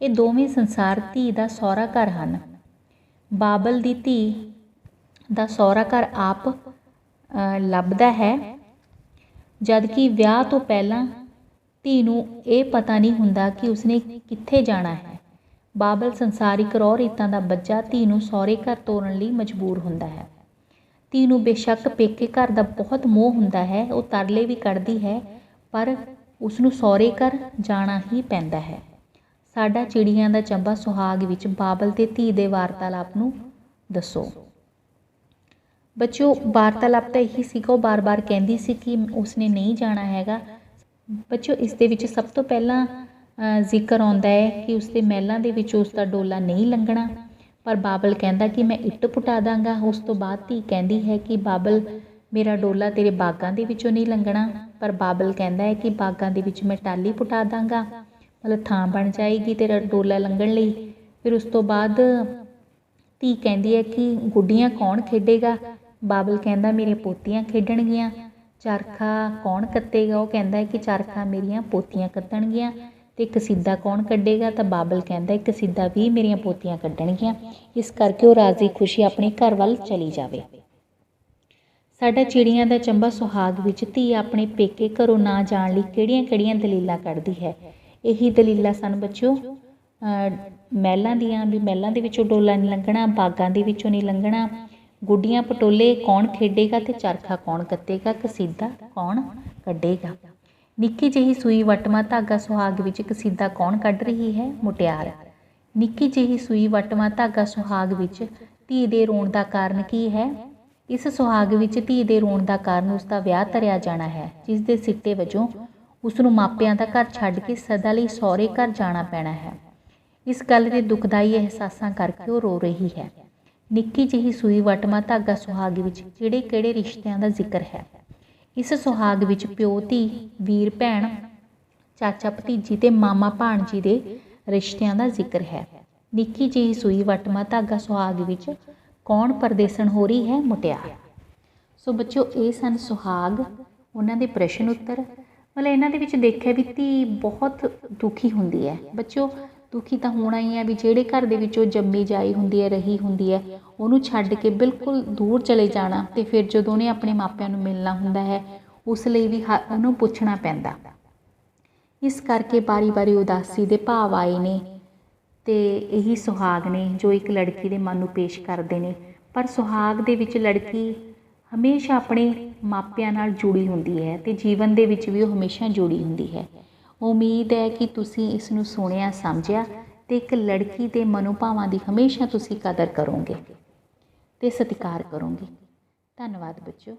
ਇਹ ਦੋਵੇਂ ਸੰਸਾਰ ਧੀ ਦਾ ਸਹੁਰਾ ਘਰ ਹਨ। ਬਾਬਲ ਦੀ ਧੀ ਦਾ ਸਹੁਰਾ ਘਰ ਆਪ ਲੱਭਦਾ ਹੈ, ਜਦ ਕਿ ਵਿਆਹ ਤੋਂ ਪਹਿਲਾਂ ਧੀ ਨੂੰ ਇਹ ਪਤਾ ਨਹੀਂ ਹੁੰਦਾ ਕਿ ਉਸਨੇ ਕਿੱਥੇ ਜਾਣਾ ਹੈ। ਬਾਬਲ ਸੰਸਾਰਿਕ ਰਹੁ ਰੀਤਾਂ ਦਾ ਬੱਝਾ ਧੀ ਨੂੰ ਸਹੁਰੇ ਘਰ ਤੋਰਨ ਲਈ ਮਜਬੂਰ ਹੁੰਦਾ ਹੈ। ਧੀ ਨੂੰ ਬੇਸ਼ੱਕ ਪੇਕੇ ਘਰ ਦਾ ਬਹੁਤ ਮੋਹ ਹੁੰਦਾ ਹੈ, ਉਹ ਤਰਲੇ ਵੀ ਕੱਢਦੀ ਹੈ, ਪਰ ਉਸਨੂੰ ਸਹੁਰੇ ਘਰ ਜਾਣਾ ਹੀ ਪੈਂਦਾ ਹੈ। ਸਾਡਾ ਚਿੜੀਆਂ ਦਾ ਚੰਬਾ ਸੁਹਾਗ ਵਿੱਚ ਬਾਬਲ ਤੇ ਧੀ ਦੇ ਵਾਰਤਾਲਾਪ ਨੂੰ ਦੱਸੋ। ਬੱਚਿਓ, ਵਾਰਤਾਲਾਪ ਤਾਂ ਇਹੀ ਸੀਗਾ, ਉਹ ਬਾਰ-ਬਾਰ ਕਹਿੰਦੀ ਸੀ ਕਿ ਉਸਨੇ ਨਹੀਂ ਜਾਣਾ ਹੈਗਾ। ਬੱਚਿਓ, ਇਸ ਦੇ ਵਿੱਚ ਸਭ ਤੋਂ ਪਹਿਲਾਂ ਜ਼ਿਕਰ ਆਉਂਦਾ ਹੈ ਕਿ ਉਸਦੇ ਮਹਿਲਾਂ ਦੇ ਵਿੱਚ ਉਸ ਦਾ ਡੋਲਾ ਨਹੀਂ ਲੰਘਣਾ, ਪਰ ਬਾਬਲ ਕਹਿੰਦਾ ਕਿ ਮੈਂ ਇੱਟ ਪੁਟਾ ਦਾਂਗਾ। ਉਸ ਤੋਂ ਬਾਅਦ ਧੀ ਕਹਿੰਦੀ ਹੈ ਕਿ ਬਾਬਲ ਮੇਰਾ ਡੋਲਾ ਤੇਰੇ ਬਾਗਾਂ ਦੇ ਵਿੱਚੋਂ ਨਹੀਂ ਲੰਘਣਾ, ਪਰ ਬਾਬਲ ਕਹਿੰਦਾ ਹੈ ਕਿ ਬਾਗਾਂ ਦੇ ਵਿੱਚ ਮੈਂ ਟਾਹਲੀ ਪੁਟਾ ਦਾਂਗਾ, ਮਤਲਬ ਥਾਂ ਬਣ ਜਾਏਗੀ ਤੇਰਾ ਡੋਲਾ ਲੰਘਣ ਲਈ। ਫਿਰ ਉਸ ਤੋਂ ਬਾਅਦ ਧੀ ਕਹਿੰਦੀ ਹੈ ਕਿ ਗੁੱਡੀਆਂ ਕੌਣ ਖੇਡੇਗਾ। ਬਾਬਲ ਕਹਿੰਦਾ ਮੇਰੀਆਂ ਪੋਤੀਆਂ ਖੇਡਣਗੀਆਂ। ਚਰਖਾ ਕੌਣ ਕੱਤੇਗਾ, ਉਹ ਕਹਿੰਦਾ ਹੈ ਕਿ ਚਰਖਾ ਮੇਰੀਆਂ ਪੋਤੀਆਂ ਕੱਤਣਗੀਆਂ। ਤੇ ਕਸੀਦਾ ਕੌਣ ਕੱਢੇਗਾ, ਤਾਂ ਬਾਬਲ ਕਹਿੰਦਾ ਕਸੀਦਾ ਵੀ ਮੇਰੀਆਂ ਪੋਤੀਆਂ ਕੱਢਣਗੀਆਂ। ਇਸ ਕਰਕੇ ਉਹ ਰਾਜ਼ੀ ਖੁਸ਼ੀ ਆਪਣੇ ਘਰ ਵੱਲ ਚਲੀ ਜਾਵੇ। ਸਾਡਾ ਚਿੜੀਆਂ ਦਾ ਚੰਬਾ ਸੁਹਾਗ ਵਿੱਚ ਧੀ ਆਪਣੇ ਪੇਕੇ ਘਰੋਂ ਨਾ ਜਾਣ ਲਈ ਕਿਹੜੀਆਂ-ਕਿਹੜੀਆਂ ਦਲੀਲਾਂ ਕੱਢਦੀ ਹੈ। ਇਹੀ ਦਲੀਲਾਂ ਸਨ ਬੱਚਿਓ ਮਹਿਲਾਂ ਦੀਆਂ, ਵੀ ਮਹਿਲਾਂ ਦੇ ਵਿੱਚੋਂ ਡੋਲਾ ਨਹੀਂ ਲੰਘਣਾ, ਬਾਗਾਂ ਦੇ ਵਿੱਚੋਂ ਨਹੀਂ ਲੰਘਣਾ, ਗੁੱਡੀਆਂ ਪਟੋਲੇ ਕੌਣ ਖੇਡੇਗਾ ਤੇ ਚਰਖਾ ਕੌਣ ਕੱਤੇਗਾ, ਕਸੀਦਾ ਕੌਣ ਕੱਢੇਗਾ। ਨਿੱਕੀ ਜਿਹੀ ਸੂਈ ਵਟਵਾਂ ਧਾਗਾ ਸੁਹਾਗ ਵਿੱਚ ਕਸੀਦਾ ਕੌਣ ਕੱਢ ਰਹੀ ਹੈ, ਮੁਟਿਆਰ। ਨਿੱਕੀ ਜਿਹੀ ਸੂਈ ਵਟਵਾਂ ਧਾਗਾ ਸੁਹਾਗ ਵਿੱਚ ਧੀ ਦੇ ਰੋਣ ਦਾ ਕਾਰਨ ਕੀ ਹੈ। ਇਸ ਸੁਹਾਗ ਵਿੱਚ ਧੀ ਦੇ ਰੋਣ ਦਾ ਕਾਰਨ ਉਸ ਦਾ ਵਿਆਹ ਧਰਿਆ ਜਾਣਾ ਹੈ, ਜਿਸ ਦੇ ਸਿੱਟੇ ਵਜੋਂ ਉਸ ਨੂੰ ਮਾਪਿਆਂ ਦਾ ਘਰ ਛੱਡ ਕੇ ਸਦਾ ਲਈ ਸਹੁਰੇ ਘਰ ਜਾਣਾ ਪੈਣਾ ਹੈ। ਇਸ ਗੱਲ ਦੇ ਦੁਖਦਾਈ ਅਹਿਸਾਸਾਂ ਕਰਕੇ ਉਹ ਰੋ ਰਹੀ ਹੈ। ਨਿੱਕੀ ਜਿਹੀ ਸੂਈ ਵਟਵਾਂ ਧਾਗਾ ਸੁਹਾਗ ਵਿੱਚ ਕਿਹੜੇ-ਕਿਹੜੇ ਰਿਸ਼ਤਿਆਂ ਦਾ ਜ਼ਿਕਰ ਹੈ। ਇਸ ਸੁਹਾਗ ਵਿੱਚ ਪਿਓ ਧੀ, ਵੀਰ ਭੈਣ, ਚਾਚਾ ਭਤੀਜੀ ਤੇ ਮਾਮਾ ਭਾਣਜੀ ਦੇ ਰਿਸ਼ਤਿਆਂ ਦਾ ਜ਼ਿਕਰ ਹੈ। ਨਿੱਕੀ ਜਿਹੀ ਸੂਈ ਵਟਵਾਂ ਧਾਗਾ ਸੁਹਾਗ ਵਿੱਚ ਕੌਣ ਪਰਦੇਸਣ ਹੋ ਰਹੀ ਹੈ, ਮੁਟਿਆਰ। ਸੋ ਬੱਚਿਓ, ਇਹ ਸਨ ਸੁਹਾਗ, ਉਹਨਾਂ ਦੇ ਪ੍ਰਸ਼ਨ ਉੱਤਰ। ਮਤਲਬ ਇਹਨਾਂ ਦੇ ਵਿੱਚ ਦੇਖਿਆ ਵੀ ਧੀ ਬਹੁਤ ਦੁਖੀ ਹੁੰਦੀ ਹੈ। ਬੱਚਿਓ, ਦੁਖੀ ਤਾਂ ਹੋਣਾ ਹੀ ਹੈ ਵੀ ਜਿਹੜੇ ਘਰ ਦੇ ਵਿੱਚ ਉਹ ਜੰਮੀ ਜਾਈ ਹੁੰਦੀ ਹੈ, ਰਹੀ ਹੁੰਦੀ ਹੈ, ਉਹਨੂੰ ਛੱਡ ਕੇ ਬਿਲਕੁਲ ਦੂਰ ਚਲੇ ਜਾਣਾ, ਤੇ ਫਿਰ ਜਦੋਂ ਉਹਨੇ ਆਪਣੇ ਮਾਪਿਆਂ ਨੂੰ ਮਿਲਣਾ ਹੁੰਦਾ ਹੈ ਉਸ ਲਈ ਵੀ ਉਹਨੂੰ ਪੁੱਛਣਾ ਪੈਂਦਾ। ਇਸ ਕਰਕੇ ਵਾਰੀ-ਵਾਰੀ ਉਦਾਸੀ ਦੇ ਭਾਵ ਆਏ ਨੇ, ਤੇ ਇਹੀ ਸੁਹਾਗ ਨੇ ਜੋ ਇੱਕ ਲੜਕੀ ਦੇ ਮਨ ਨੂੰ ਪੇਸ਼ ਕਰਦੇ ਨੇ। ਪਰ ਸੁਹਾਗ ਦੇ ਵਿੱਚ ਲੜਕੀ ਹਮੇਸ਼ਾ ਆਪਣੇ ਮਾਪਿਆਂ ਨਾਲ ਜੁੜੀ ਹੁੰਦੀ ਹੈ ਤੇ ਜੀਵਨ ਦੇ ਵਿੱਚ ਵੀ ਉਹ ਹਮੇਸ਼ਾ ਜੁੜੀ ਹੁੰਦੀ ਹੈ। ਉਮੀਦ ਹੈ ਕਿ ਤੁਸੀਂ ਇਸ ਨੂੰ ਸੁਣਿਆ, ਸਮਝਿਆ ਤੇ ਇੱਕ ਲੜਕੀ ਦੇ ਮਨੋਭਾਵਾਂ ਦੀ ਹਮੇਸ਼ਾ ਤੁਸੀਂ ਕਦਰ ਕਰੋਗੇ ਤੇ ਸਤਿਕਾਰ ਕਰੋਗੇ। ਧੰਨਵਾਦ ਬੱਚਿਓ।